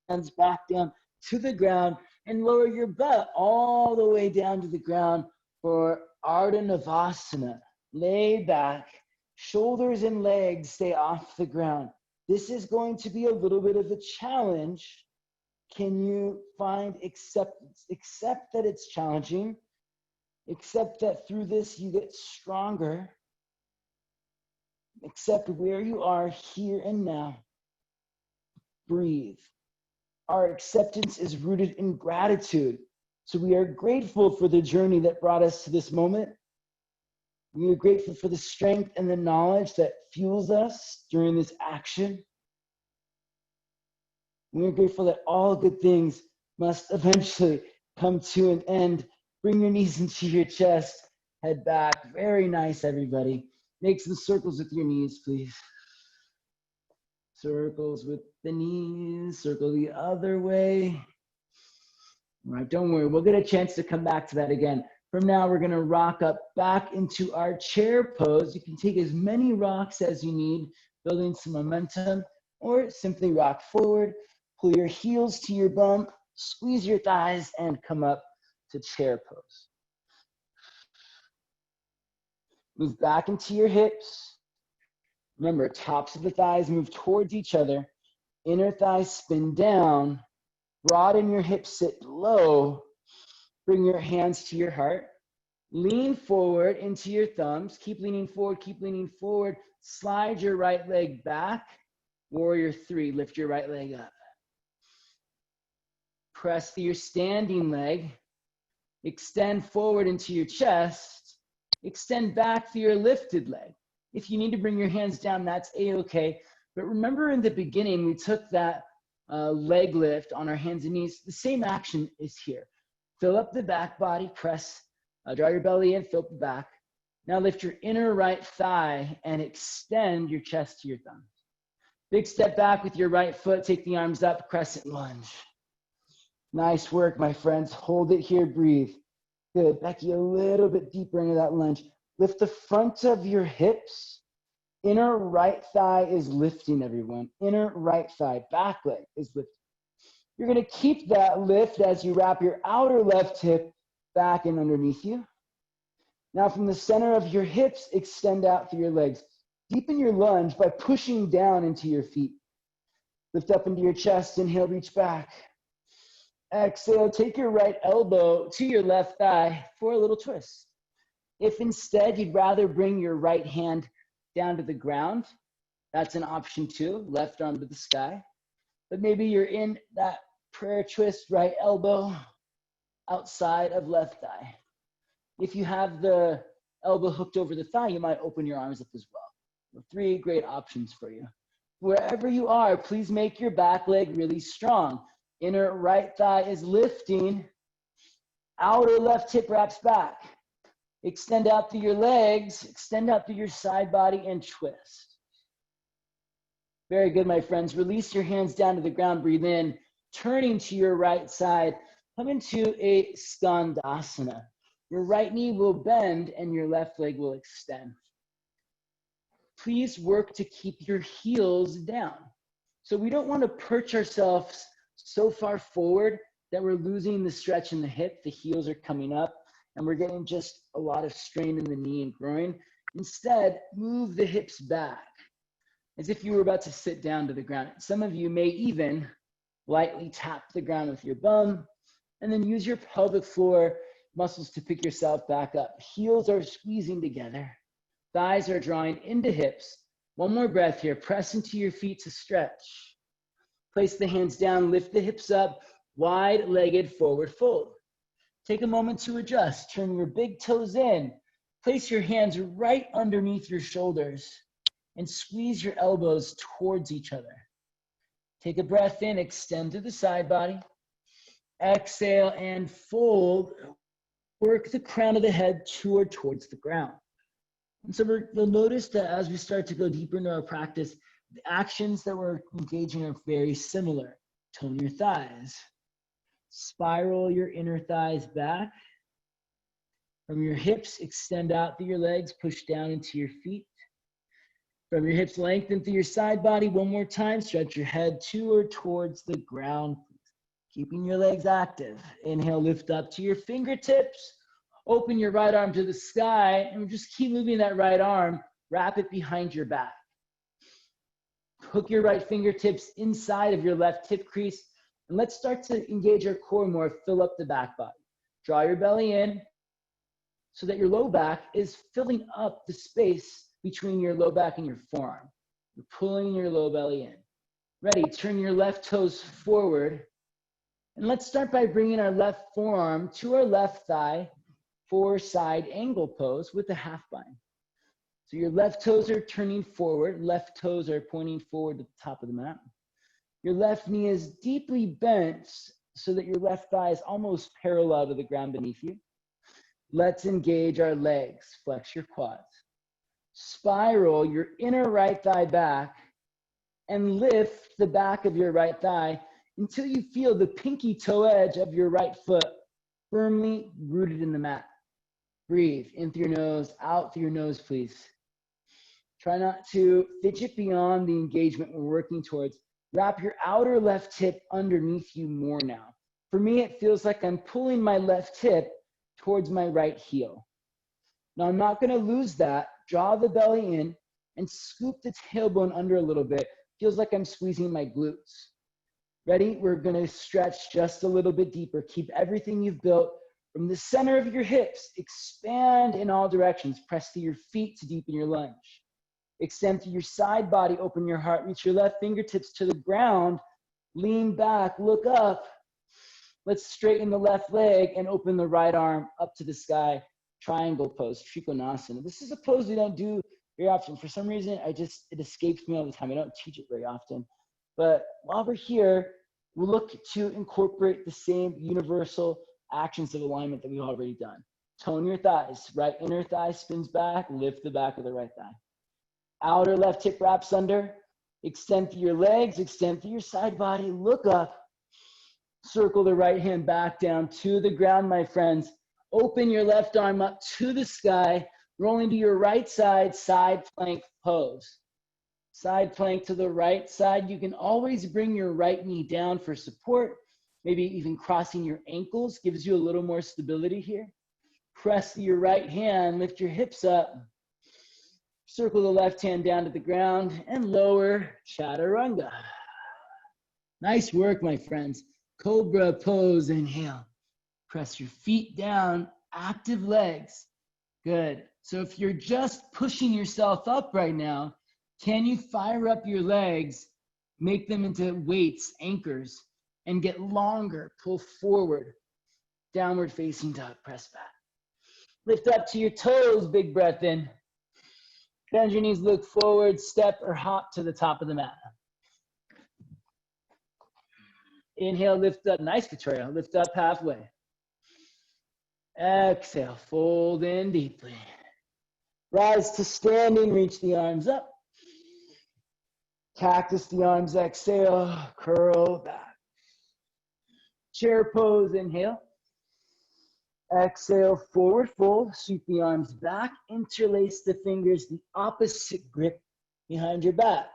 hands back down to the ground and lower your butt all the way down to the ground for Ardha Navasana. Lay back, shoulders and legs stay off the ground. This is going to be a little bit of a challenge. Can you find acceptance? Accept that it's challenging. Accept that through this you get stronger. Accept where you are here and now. Breathe. Our acceptance is rooted in gratitude. So we are grateful for the journey that brought us to this moment. We are grateful for the strength and the knowledge that fuels us during this action. We are grateful that all good things must eventually come to an end. Bring your knees into your chest, head back. Very nice, everybody. Make some circles with your knees, please. Circles with the knees, circle the other way. All right, don't worry, we'll get a chance to come back to that again. From now, we're gonna rock up back into our chair pose. You can take as many rocks as you need, building some momentum, or simply rock forward, pull your heels to your bum, squeeze your thighs, and come up to chair pose. Move back into your hips. Remember, tops of the thighs move towards each other. Inner thighs spin down. Broaden your hips, sit low. Bring your hands to your heart. Lean forward into your thumbs. Keep leaning forward, keep leaning forward. Slide your right leg back. Warrior 3, lift your right leg up. Press through your standing leg. Extend forward into your chest. Extend back through your lifted leg. If you need to bring your hands down, that's a-okay. But remember in the beginning, we took that leg lift on our hands and knees. The same action is here. Fill up the back body, press, draw your belly in, fill up the back. Now lift your inner right thigh and extend your chest to your thumbs. Big step back with your right foot, take the arms up, crescent lunge. Nice work, my friends. Hold it here, breathe. Good, Becky, a little bit deeper into that lunge. Lift the front of your hips. Inner right thigh is lifting, everyone. Inner right thigh, back leg is lifting. You're gonna keep that lift as you wrap your outer left hip back and underneath you. Now from the center of your hips, extend out through your legs. Deepen your lunge by pushing down into your feet. Lift up into your chest, inhale, reach back. Exhale, take your right elbow to your left thigh for a little twist. If instead you'd rather bring your right hand down to the ground, that's an option too, left arm to the sky. But maybe you're in that prayer twist, right elbow outside of left thigh. If you have the elbow hooked over the thigh, you might open your arms up as well. 3 great options for you. Wherever you are, please make your back leg really strong. Inner right thigh is lifting. Outer left hip wraps back. Extend out through your legs, extend out through your side body and twist. Very good, my friends. Release your hands down to the ground, breathe in, turning to your right side. Come into a Skandasana. Your right knee will bend and your left leg will extend. Please work to keep your heels down. So we don't want to perch ourselves so far forward that we're losing the stretch in the hip, the heels are coming up, and we're getting just a lot of strain in the knee and groin. Instead, move the hips back as if you were about to sit down to the ground. Some of you may even lightly tap the ground with your bum, and then use your pelvic floor muscles to pick yourself back up. Heels are squeezing together. Thighs are drawing into hips. One more breath here. Press into your feet to stretch. Place the hands down, lift the hips up, wide-legged forward fold. Take a moment to adjust. Turn your big toes in. Place your hands right underneath your shoulders and squeeze your elbows towards each other. Take a breath in, extend to the side body. Exhale and fold. Work the crown of the head towards the ground. And so you'll notice that as we start to go deeper into our practice, the actions that we're engaging are very similar. Tone your thighs. Spiral your inner thighs back. From your hips, extend out through your legs, push down into your feet. From your hips, lengthen through your side body. One more time, stretch your head to or towards the ground. Keeping your legs active. Inhale, lift up to your fingertips. Open your right arm to the sky and just keep moving that right arm. Wrap it behind your back. Hook your right fingertips inside of your left hip crease. And let's start to engage our core more, fill up the back body. Draw your belly in so that your low back is filling up the space between your low back and your forearm. You're pulling your low belly in. Ready, turn your left toes forward. And let's start by bringing our left forearm to our left thigh for side angle pose with a half bind. So your left toes are turning forward, left toes are pointing forward to the top of the mat. Your left knee is deeply bent so that your left thigh is almost parallel to the ground beneath you. Let's engage our legs. Flex your quads. Spiral your inner right thigh back and lift the back of your right thigh until you feel the pinky toe edge of your right foot firmly rooted in the mat. Breathe in through your nose, out through your nose, please. Try not to fidget beyond the engagement we're working towards. Wrap your outer left hip underneath you more now. For me, it feels like I'm pulling my left hip towards my right heel. Now, I'm not going to lose that. Draw the belly in and scoop the tailbone under a little bit. Feels like I'm squeezing my glutes. Ready? We're going to stretch just a little bit deeper. Keep everything you've built from the center of your hips. Expand in all directions. Press through your feet to deepen your lunge. Extend through your side body. Open your heart. Reach your left fingertips to the ground. Lean back. Look up. Let's straighten the left leg and open the right arm up to the sky. Triangle pose, Trikonasana. This is a pose we don't do very often. For some reason, it escapes me all the time. I don't teach it very often. But while we're here, we'll look to incorporate the same universal actions of alignment that we've already done. Tone your thighs. Right inner thigh spins back. Lift the back of the right thigh. Outer left hip wraps under. Extend through your legs. Extend through your side body. Look up. Circle the right hand back down to the ground, my friends. Open your left arm up to the sky. Rolling to your right side, side plank pose. Side plank to the right side. You can always bring your right knee down for support. Maybe even crossing your ankles gives you a little more stability here. press your right hand, lift your hips up, circle the left hand down to the ground, and lower Chaturanga. Nice work, my friends. Cobra Pose, inhale. Press your feet down, active legs. Good. So if you're just pushing yourself up right now, can you fire up your legs, make them into weights, anchors, and get longer? Pull forward. Downward facing dog, press back. Lift up to your toes, big breath in. Bend your knees, look forward, step or hop to the top of the mat. Inhale, lift up, nice Victoria, lift up halfway. Exhale, fold in deeply. Rise to standing, reach the arms up. Cactus the arms, exhale, curl back. Chair pose, inhale. Exhale, forward fold, sweep the arms back, interlace the fingers, the opposite grip behind your back.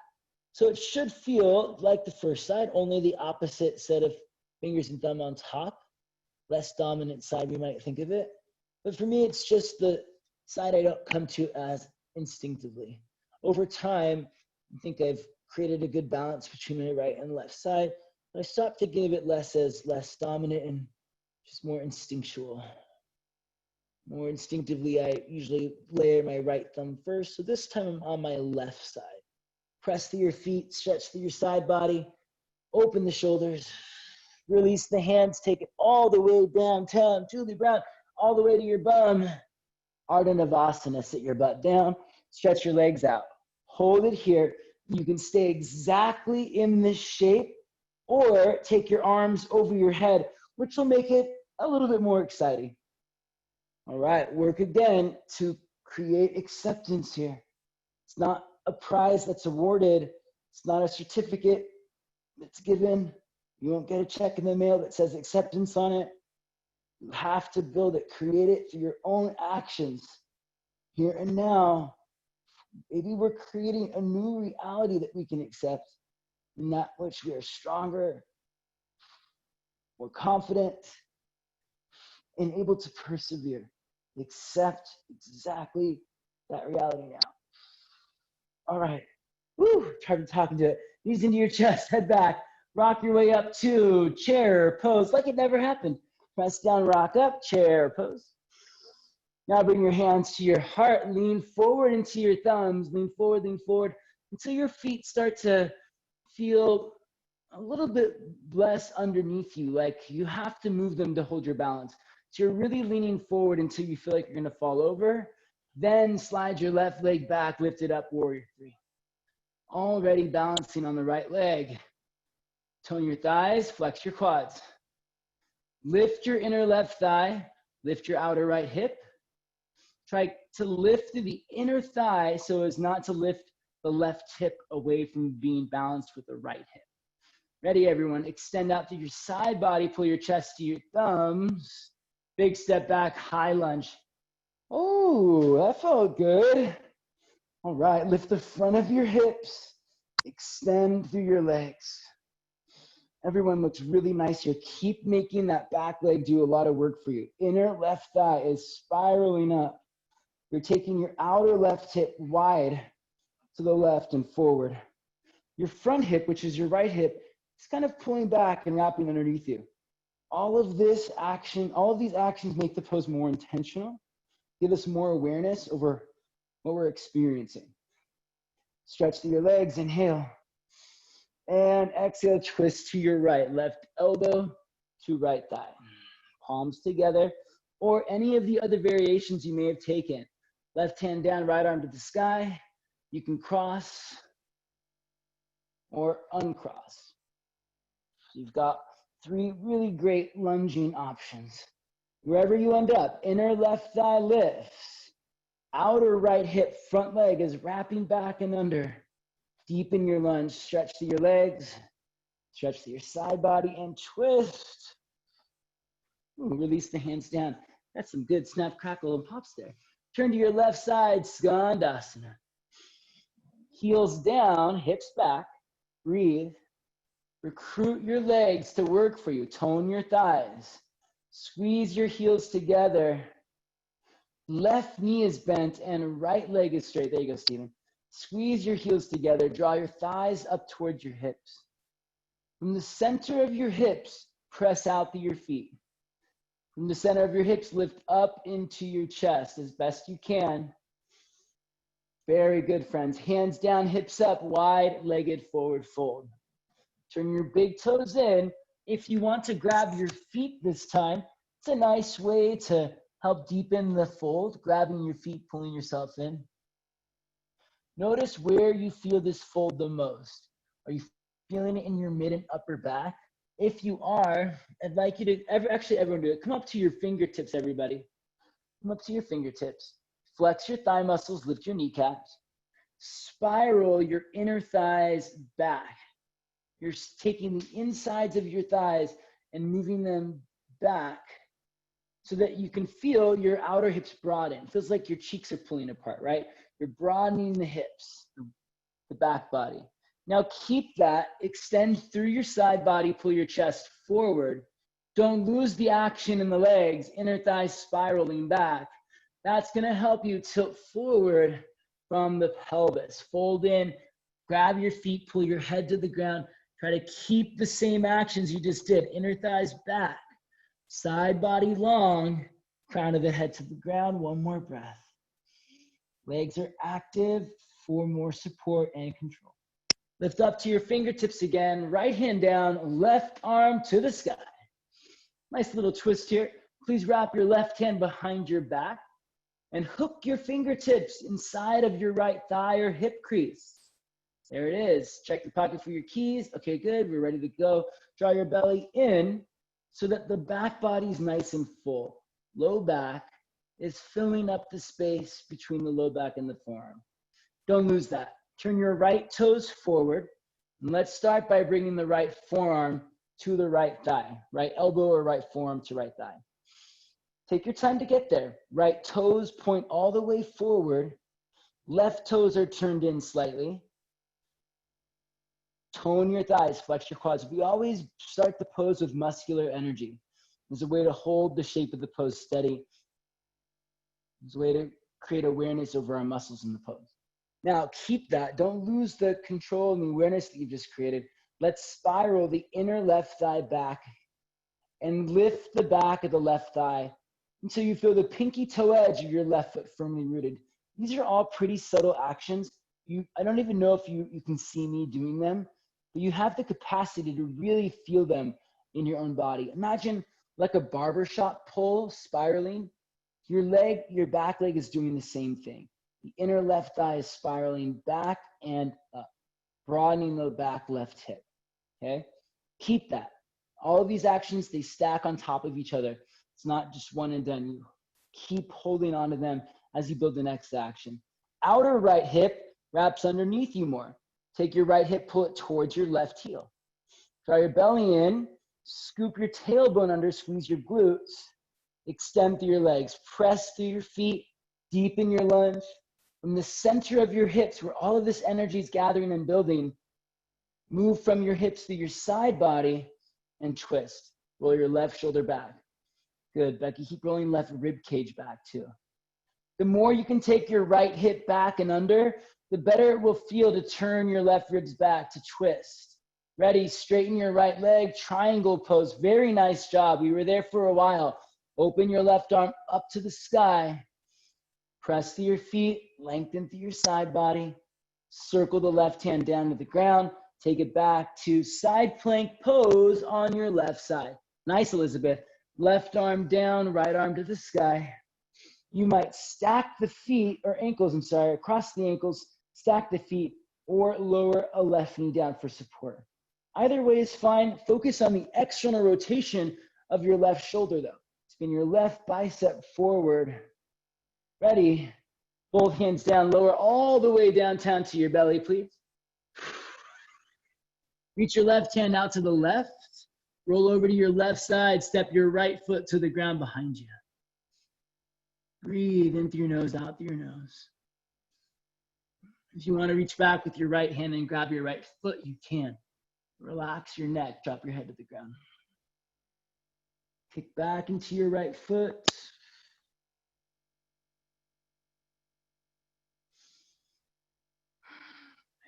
So it should feel like the first side, only the opposite set of fingers and thumb on top. Less dominant side, we might think of it. But for me, it's just the side I don't come to as instinctively. Over time, I think I've created a good balance between my right and left side. I stopped thinking of it less as less dominant and just more instinctual. More instinctively, I usually layer my right thumb first. So this time I'm on my left side. Press through your feet, stretch through your side body, open the shoulders, release the hands, take it all the way downtown, Julie Brown, all the way to your bum. Ardha Navasana, sit your butt down, stretch your legs out. Hold it here. You can stay exactly in this shape or take your arms over your head, which will make it a little bit more exciting. All right, work again to create acceptance here. It's not a prize that's awarded. It's not a certificate that's given. You won't get a check in the mail that says acceptance on it. You have to build it, create it through your own actions. Here and now, maybe we're creating a new reality that we can accept, in that which we are stronger, more confident, and able to persevere. Accept exactly that reality now. All right. Woo, try to talk into it. Knees into your chest, head back. Rock your way up to chair pose like it never happened. Press down, rock up, chair pose. Now bring your hands to your heart. Lean forward into your thumbs. Lean forward until your feet start to feel a little bit less underneath you, like you have to move them to hold your balance. So you're really leaning forward until you feel like you're gonna fall over. Then slide your left leg back, lift it up, warrior three. Already balancing on the right leg. Tone your thighs, flex your quads. Lift your inner left thigh, lift your outer right hip. Try to lift through the inner thigh so as not to lift the left hip away from being balanced with the right hip. Ready, everyone? Extend out through your side body, pull your chest to your thumbs. Big step back, high lunge. Oh, that felt good. All right, lift the front of your hips. Extend through your legs. Everyone looks really nice here. Keep making that back leg do a lot of work for you. Inner left thigh is spiraling up. You're taking your outer left hip wide to the left and forward. Your front hip, which is your right hip, is kind of pulling back and wrapping underneath you. All of these actions make the pose more intentional, give us more awareness over what we're experiencing. Stretch through your legs, inhale. And exhale, twist to your right. Left elbow to right thigh. Palms together, or any of the other variations you may have taken. Left hand down, right arm to the sky. You can cross or uncross. You've got three really great lunging options. Wherever you end up, inner left thigh lifts. Outer right hip, front leg is wrapping back and under. Deepen your lunge, stretch through your legs, stretch through your side body, and twist. Ooh, release the hands down. That's some good snap, crackle, and pops there. Turn to your left side, Skandasana. Heels down, hips back, breathe. Recruit your legs to work for you. Tone your thighs. Squeeze your heels together. Left knee is bent and right leg is straight. There you go, Stephen. Squeeze your heels together. Draw your thighs up towards your hips. From the center of your hips, press out through your feet. From the center of your hips, lift up into your chest as best you can. Very good, friends. Hands down, hips up, wide-legged forward fold. Turn your big toes in. If you want to grab your feet this time, it's a nice way to help deepen the fold, grabbing your feet, pulling yourself in. Notice where you feel this fold the most. Are you feeling it in your mid and upper back? If you are, I'd like you to, everyone do it. Come up to your fingertips, everybody. Come up to your fingertips. Flex your thigh muscles, lift your kneecaps. Spiral your inner thighs back. You're taking the insides of your thighs and moving them back so that you can feel your outer hips broaden. It feels like your cheeks are pulling apart, right? You're broadening the hips, the back body. Now keep that, extend through your side body, pull your chest forward. Don't lose the action in the legs, inner thighs spiraling back. That's gonna help you tilt forward from the pelvis. Fold in, grab your feet, pull your head to the ground. Try to keep the same actions you just did. Inner thighs back, side body long, crown of the head to the ground. One more breath. Legs are active for more support and control. Lift up to your fingertips again. Right hand down, left arm to the sky. Nice little twist here. Please wrap your left hand behind your back and hook your fingertips inside of your right thigh or hip crease. There it is. Check your pocket for your keys. Okay, good. We're ready to go. Draw your belly in so that the back body is nice and full. Low back is filling up the space between the low back and the forearm. Don't lose that. Turn your right toes forward. And let's start by bringing the right forearm to the right thigh. Right elbow or right forearm to right thigh. Take your time to get there. Right toes point all the way forward. Left toes are turned in slightly. Tone your thighs, flex your quads. We always start the pose with muscular energy. There's a way to hold the shape of the pose steady. There's a way to create awareness over our muscles in the pose. Now, keep that. Don't lose the control and the awareness that you've just created. Let's spiral the inner left thigh back and lift the back of the left thigh until you feel the pinky toe edge of your left foot firmly rooted. These are all pretty subtle actions. I don't even know if you can see me doing them, but you have the capacity to really feel them in your own body. Imagine like a barbershop pole spiraling. Your back leg is doing the same thing. The inner left thigh is spiraling back and up, broadening the back left hip, okay? Keep that. All of these actions, they stack on top of each other. It's not just one and done. You keep holding on to them as you build the next action. Outer right hip wraps underneath you more. Take your right hip, pull it towards your left heel. Draw your belly in, scoop your tailbone under, squeeze your glutes, extend through your legs, press through your feet, deepen your lunge. From the center of your hips, where all of this energy is gathering and building, move from your hips to your side body and twist. Roll your left shoulder back. Good, Becky, keep rolling left rib cage back too. The more you can take your right hip back and under, the better it will feel to turn your left ribs back to twist. Ready, straighten your right leg, triangle pose. Very nice job. We were there for a while. Open your left arm up to the sky. Press through your feet, lengthen through your side body. Circle the left hand down to the ground. Take it back to side plank pose on your left side. Nice, Elizabeth. Left arm down, right arm to the sky. You might stack the feet or ankles, across the ankles, stack the feet, or lower a left knee down for support. Either way is fine. Focus on the external rotation of your left shoulder though. Spin your left bicep forward. Ready? Both hands down, lower all the way downtown to your belly, please. Reach your left hand out to the left. Roll over to your left side. Step your right foot to the ground behind you. Breathe in through your nose, out through your nose. If you want to reach back with your right hand and grab your right foot, you can. Relax your neck, drop your head to the ground. Kick back into your right foot.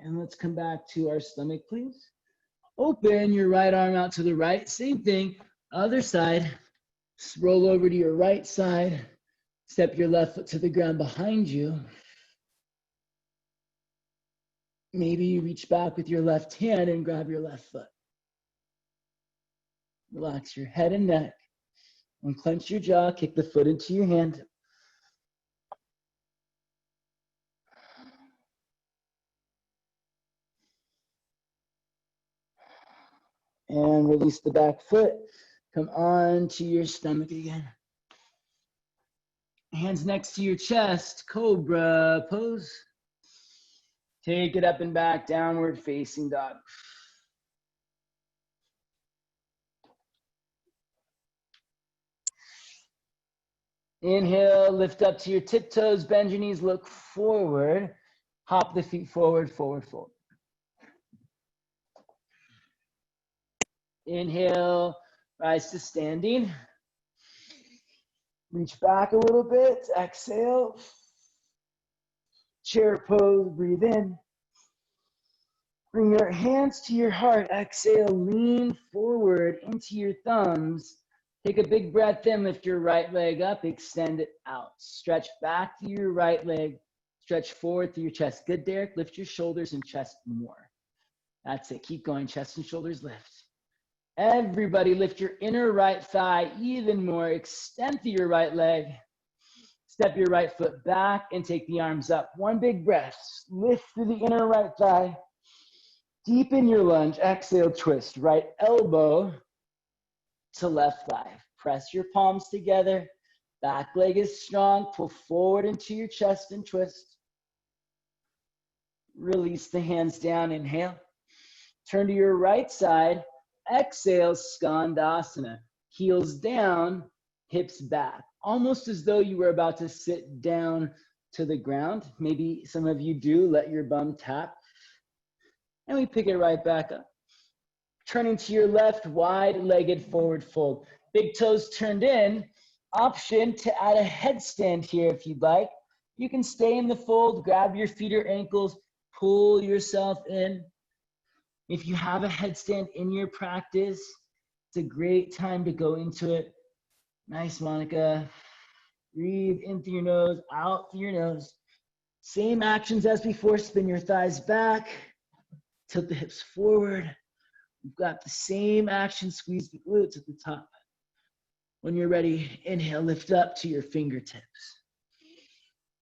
And let's come back to our stomach, please. Open your right arm out to the right. Same thing, other side. Just roll over to your right side. Step your left foot to the ground behind you. Maybe you reach back with your left hand and grab your left foot. Relax your head and neck. Unclench your jaw, kick the foot into your hand. And release the back foot. Come on to your stomach again. Hands next to your chest, Cobra Pose. Take it up and back, downward facing dog. Inhale, lift up to your tiptoes, bend your knees, look forward. Hop the feet forward, forward, forward. Inhale, rise to standing. Reach back a little bit, exhale. Chair pose, breathe in. Bring your hands to your heart, exhale, lean forward into your thumbs. Take a big breath in, lift your right leg up, extend it out. Stretch back to your right leg, stretch forward through your chest. Good, Derek, lift your shoulders and chest more. That's it, keep going, chest and shoulders lift. Everybody lift your inner right thigh even more, extend through your right leg. Step your right foot back and take the arms up. One big breath, lift through the inner right thigh. Deepen your lunge, exhale, twist. Right elbow to left thigh. Press your palms together. Back leg is strong. Pull forward into your chest and twist. Release the hands down, inhale. Turn to your right side. Exhale, Skandasana. Heels down, hips back. Almost as though you were about to sit down to the ground. Maybe some of you do, let your bum tap. And we pick it right back up. Turning to your left, wide-legged forward fold. Big toes turned in. Option to add a headstand here if you'd like. You can stay in the fold, grab your feet or ankles, pull yourself in. If you have a headstand in your practice, it's a great time to go into it. Nice, Monica. Breathe in through your nose, out through your nose. Same actions as before. Spin your thighs back. Tilt the hips forward. We've got the same action. Squeeze the glutes at the top. When you're ready, inhale, lift up to your fingertips.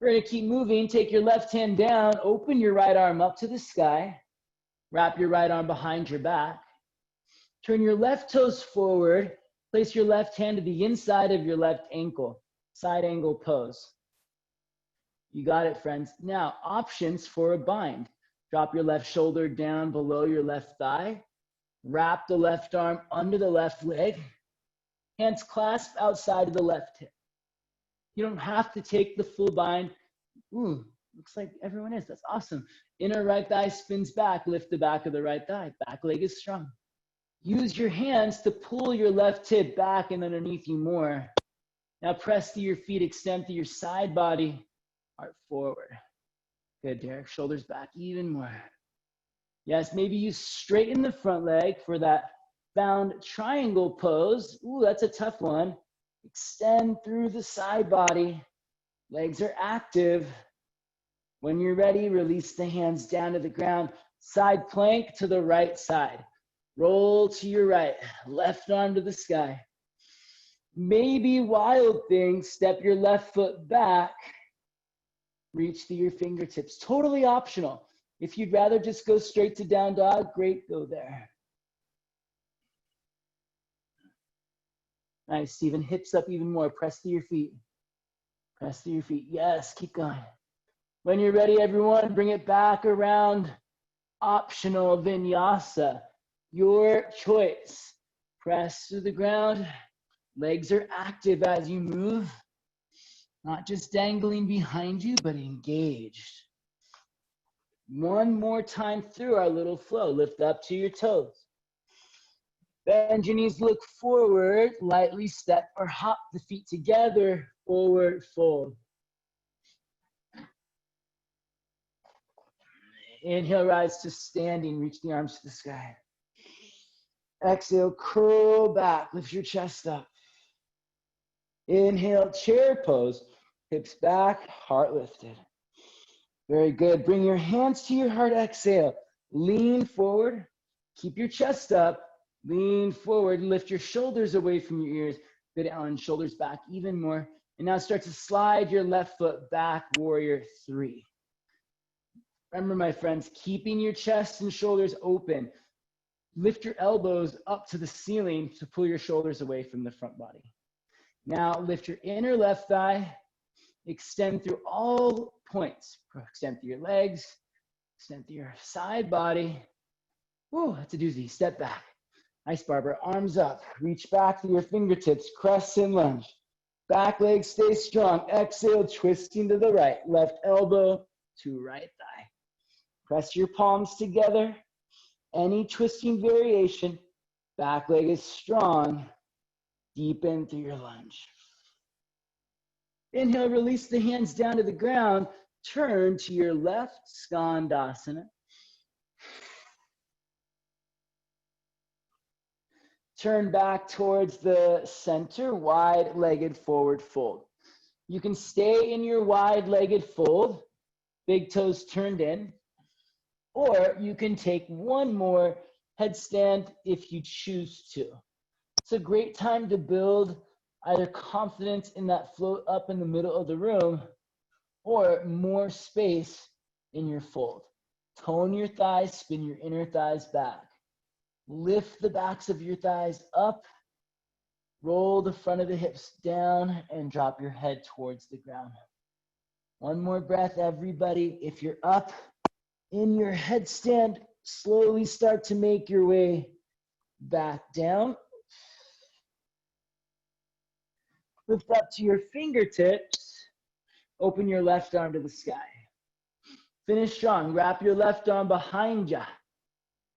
We're going to keep moving. Take your left hand down. Open your right arm up to the sky. Wrap your right arm behind your back. Turn your left toes forward. Place your left hand to the inside of your left ankle. Side angle pose. You got it, friends. Now, options for a bind. Drop your left shoulder down below your left thigh. Wrap the left arm under the left leg. Hands clasped outside of the left hip. You don't have to take the full bind. Ooh, looks like everyone is. That's awesome. Inner right thigh spins back. Lift the back of the right thigh. Back leg is strong. Use your hands to pull your left hip back and underneath you more. Now press through your feet. Extend through your side body. Heart forward. Good, Derek. Shoulders back even more. Yes, maybe you straighten the front leg for that bound triangle pose. Ooh, that's a tough one. Extend through the side body. Legs are active. When you're ready, release the hands down to the ground. Side plank to the right side. Roll to your right. Left arm to the sky. Maybe wild thing, step your left foot back. Reach through your fingertips. Totally optional. If you'd rather just go straight to down dog, great, go there. Nice, Stephen. Hips up even more. Press through your feet. Press through your feet. Yes, keep going. When you're ready, everyone, bring it back around. Optional vinyasa. Your choice. Press to the ground. Legs are active as you move. Not just dangling behind you, but engaged. One more time through our little flow. Lift up to your toes. Bend your knees, look forward. Lightly step or hop the feet together. Forward fold. Inhale, rise to standing. Reach the arms to the sky. Exhale, curl back. Lift your chest up. Inhale, chair pose. Hips back, heart lifted. Very good. Bring your hands to your heart. Exhale. Lean forward. Keep your chest up. Lean forward. Lift your shoulders away from your ears. Good, Ellen. Shoulders back even more. And now start to slide your left foot back, warrior 3. Remember, my friends, keeping your chest and shoulders open. Lift your elbows up to the ceiling to pull your shoulders away from the front body. Now lift your inner left thigh. Extend through all points. Extend through your legs. Extend through your side body. Whoa, that's a doozy. Step back. Nice, Barbara. Arms up. Reach back to your fingertips. Crescent lunge. Back leg stay strong. Exhale, twisting to the right. Left elbow to right thigh. Press your palms together. Any twisting variation. Back leg is strong. Deepen through your lunge. Inhale, release the hands down to the ground. Turn to your left, Skandasana. Turn back towards the center, wide-legged forward fold. You can stay in your wide-legged fold, big toes turned in, or you can take one more headstand if you choose to. It's a great time to build either confidence in that float up in the middle of the room or more space in your fold. Tone your thighs, spin your inner thighs back. Lift the backs of your thighs up, roll the front of the hips down, and drop your head towards the ground. One more breath, everybody. If you're up in your headstand, slowly start to make your way back down. Lift up to your fingertips. Open your left arm to the sky. Finish strong. Wrap your left arm behind you.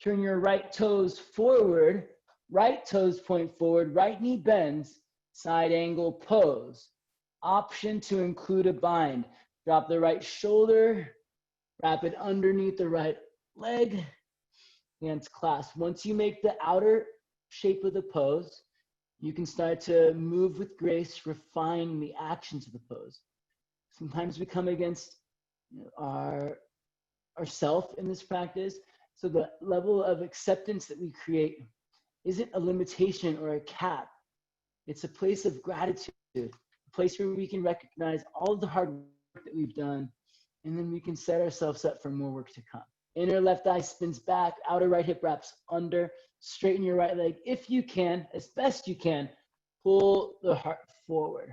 Turn your right toes forward. Right toes point forward. Right knee bends. Side angle pose. Option to include a bind. Drop the right shoulder. Wrap it underneath the right leg. Hands clasp. Once you make the outer shape of the pose, you can start to move with grace, refine the actions of the pose. Sometimes we come against ourself in this practice, so the level of acceptance that we create isn't a limitation or a cap. It's a place of gratitude, a place where we can recognize all of the hard work that we've done, and then we can set ourselves up for more work to come. Inner left thigh spins back, outer right hip wraps under, straighten your right leg. If you can, as best you can, pull the heart forward.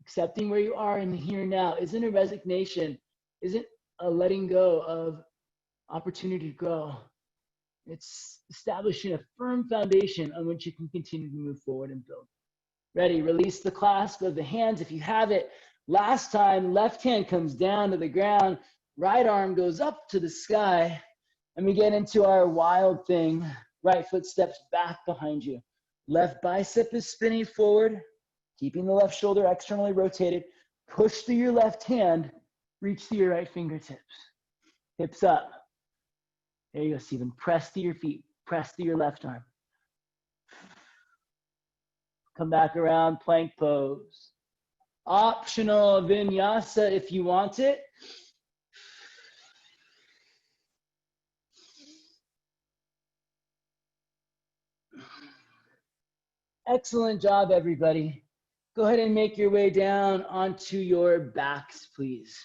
Accepting where you are in the here and now isn't a resignation, isn't a letting go of opportunity to grow. It's establishing a firm foundation on which you can continue to move forward and build. Ready, release the clasp of the hands if you have it. Last time, left hand comes down to the ground, right arm goes up to the sky, and we get into our wild thing. Right foot steps back behind you. Left bicep is spinning forward, keeping the left shoulder externally rotated. Push through your left hand, reach through your right fingertips. Hips up. There you go, Stephen. Press through your feet. Press through your left arm. Come back around, plank pose. Optional vinyasa if you want it. Excellent job, everybody. Go ahead and make your way down onto your backs, please.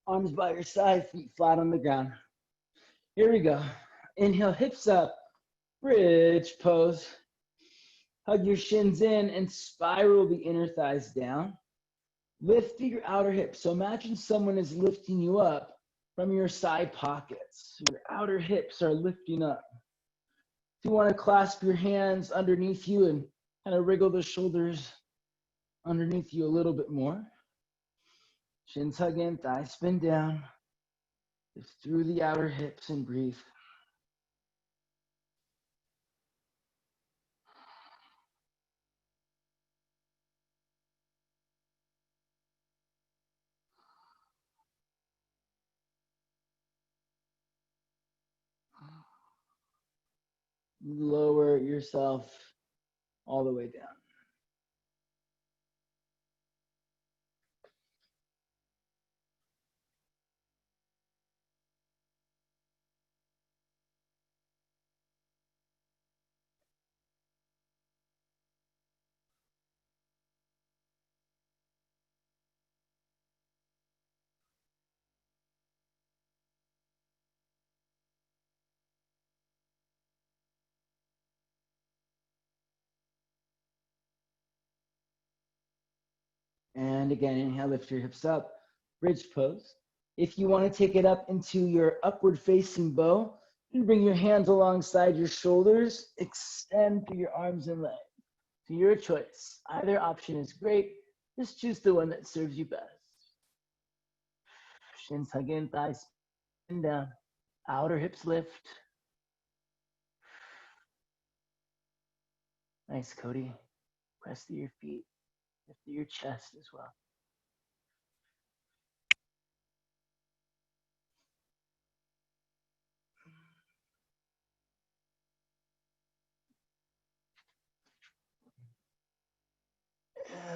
Arms by your side, feet flat on the ground. Here we go. Inhale, hips up, bridge pose. Hug your shins in and spiral the inner thighs down. Lift through your outer hips. So imagine someone is lifting you up from your side pockets. Your outer hips are lifting up. If you want to clasp your hands underneath you and kind of wriggle the shoulders underneath you a little bit more. Shins hug in, thighs spin down. Lift through the outer hips and breathe. Lower yourself all the way down. And again, inhale, lift your hips up, bridge pose. If you want to take it up into your upward facing bow, you bring your hands alongside your shoulders, extend through your arms and legs. To your choice. Either option is great. Just choose the one that serves you best. Shins hug in, thighs spin down. Outer hips lift. Nice, Cody. Press through your feet. Lift through your chest as well.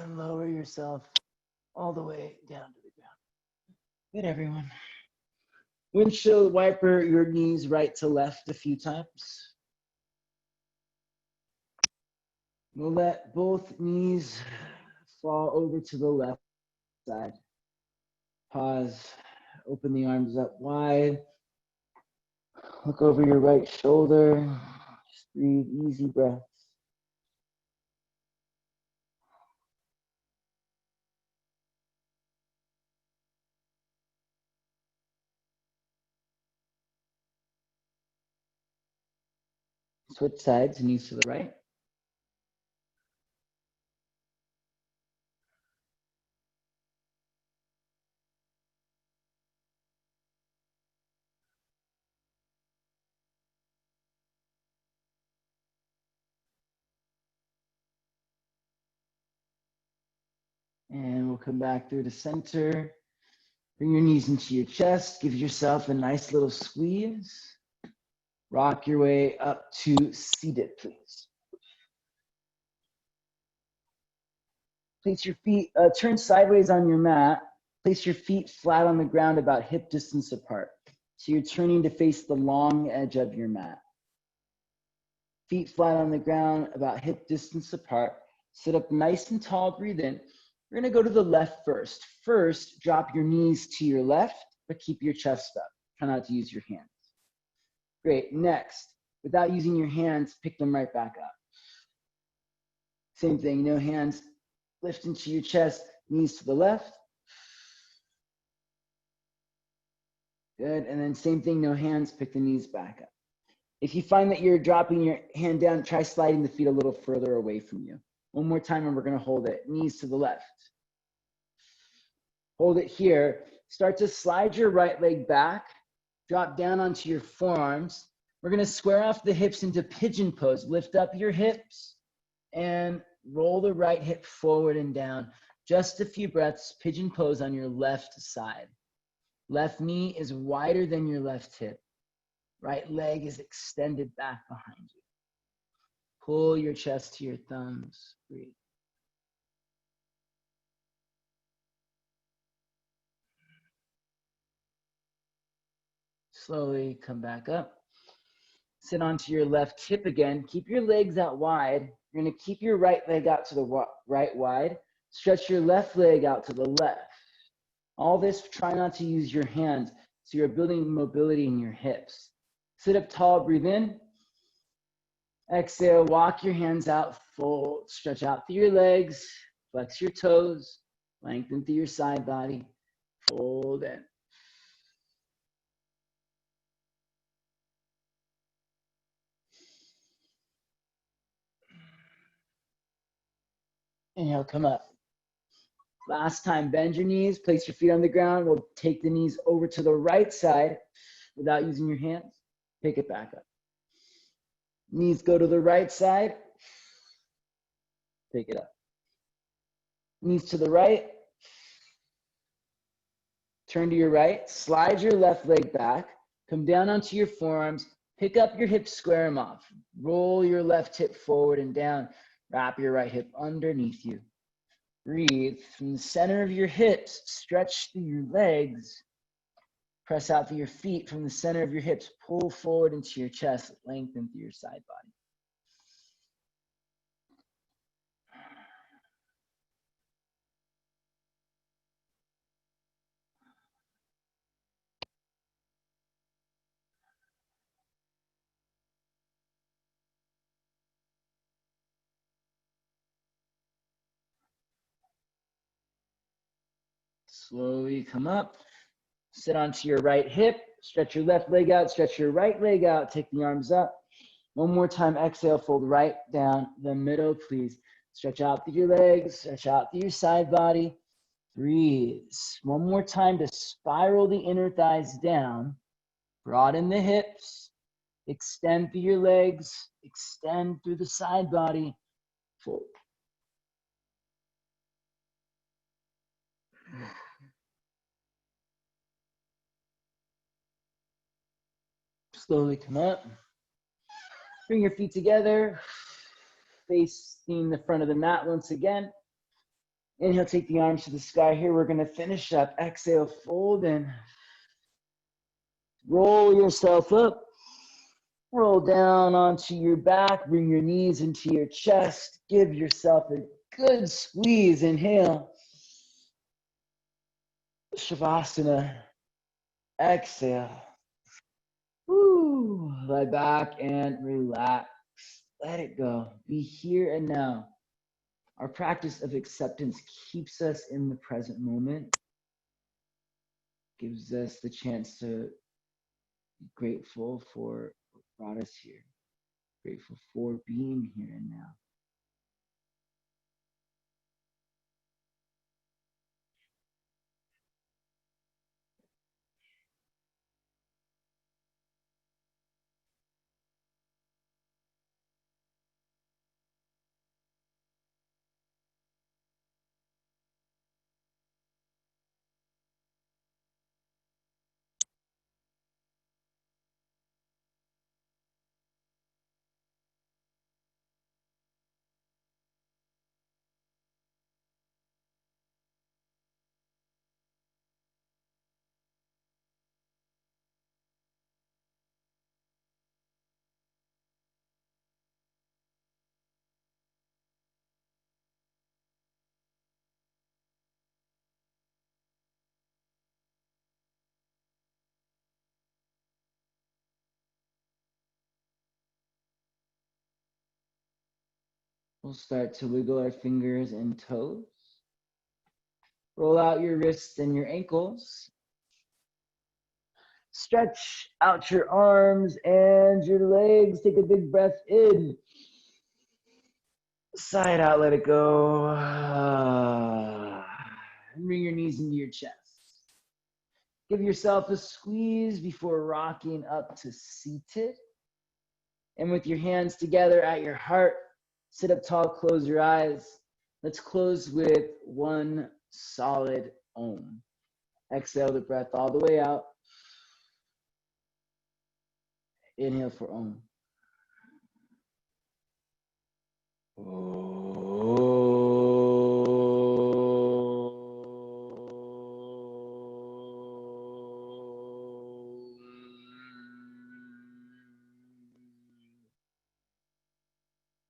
And lower yourself all the way down to the ground. Good, everyone. Windshield wiper your knees right to left a few times. We'll let both knees fall over to the left side. Pause, open the arms up wide. Look over your right shoulder. Just breathe, easy breaths. Switch sides, knees to the right. And we'll come back through the center. Bring your knees into your chest. Give yourself a nice little squeeze. Rock your way up to seated, please. Place your feet, turn sideways on your mat. Place your feet flat on the ground about hip distance apart. So you're turning to face the long edge of your mat. Feet flat on the ground about hip distance apart. Sit up nice and tall, breathe in. We're gonna go to the left first. First, drop your knees to your left, but keep your chest up. Try not to use your hands. Great, next, without using your hands, pick them right back up. Same thing, no hands, lift into your chest, knees to the left. Good, and then same thing, no hands, pick the knees back up. If you find that you're dropping your hand down, try sliding the feet a little further away from you. One more time, and we're gonna hold it, knees to the left. Hold it here. Start to slide your right leg back, drop down onto your forearms. We're gonna square off the hips into pigeon pose. Lift up your hips and roll the right hip forward and down. Just a few breaths, pigeon pose on your left side. Left knee is wider than your left hip. Right leg is extended back behind you. Pull your chest to your thumbs. Breathe. Slowly come back up. Sit onto your left hip again. Keep your legs out wide. You're gonna keep your right leg out to the right wide. Stretch your left leg out to the left. All this, try not to use your hands, so you're building mobility in your hips. Sit up tall, breathe in. Exhale, walk your hands out, fold, stretch out through your legs, flex your toes, lengthen through your side body, fold in. Inhale, come up. Last time, bend your knees, place your feet on the ground. We'll take the knees over to the right side without using your hands. Pick it back up. Knees go to the right side. Pick it up. Knees to the right. Turn to your right. Slide your left leg back. Come down onto your forearms. Pick up your hips, square them off. Roll your left hip forward and down. Wrap your right hip underneath you. Breathe from the center of your hips. Stretch through your legs. Press out through your feet from the center of your hips. Pull forward into your chest. Lengthen through your side body. Slowly come up. Sit onto your right hip. Stretch your left leg out. Stretch your right leg out. Take the arms up. One more time. Exhale. Fold right down the middle, please. Stretch out through your legs. Stretch out through your side body. Breathe. One more time to spiral the inner thighs down. Broaden the hips. Extend through your legs. Extend through the side body. Fold. Slowly come up. Bring your feet together. Facing the front of the mat once again. Inhale, take the arms to the sky here. We're going to finish up. Exhale, fold in. Roll yourself up. Roll down onto your back. Bring your knees into your chest. Give yourself a good squeeze. Inhale. Shavasana. Exhale. Woo. Lie back and relax. Let it go. Be here and now. Our practice of acceptance keeps us in the present moment, gives us the chance to be grateful for what brought us here, grateful for being here and now. We'll start to wiggle our fingers and toes. Roll out your wrists and your ankles. Stretch out your arms and your legs. Take a big breath in. Sigh it out, let it go. And bring your knees into your chest. Give yourself a squeeze before rocking up to seated. And with your hands together at your heart, sit up tall, close your eyes. Let's close with one solid Om. Exhale the breath all the way out. Inhale for Om.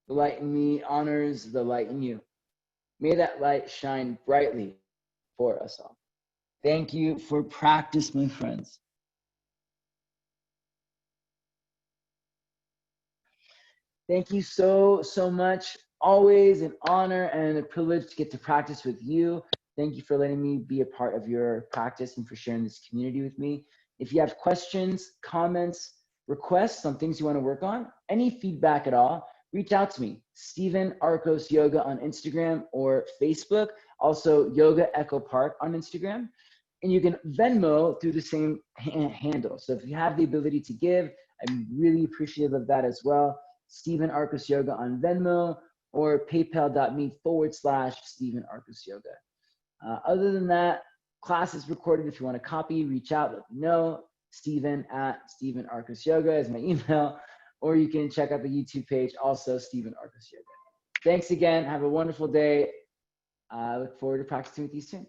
The light in me honors the light in you. May that light shine brightly for us all. Thank you for practice, my friends. Thank you so much. Always an honor and a privilege to get to practice with you. Thank you for letting me be a part of your practice and for sharing this community with me. If you have questions, comments, requests on things you want to work on, any feedback at all, reach out to me, Stephen Arcos Yoga on Instagram or Facebook, also Yoga Echo Park on Instagram. And you can Venmo through the same handle. So if you have the ability to give, I'm really appreciative of that as well. Stephen Arcos Yoga on Venmo or paypal.me/Stephen Arcos Yoga. Other than that, class is recorded. If you want a copy, reach out, let me know. Stephen@Stephen Arcos Yoga is my email, or you can check out the YouTube page, also Stephen Arcos Yoga. Thanks again. Have a wonderful day. I look forward to practicing with you soon.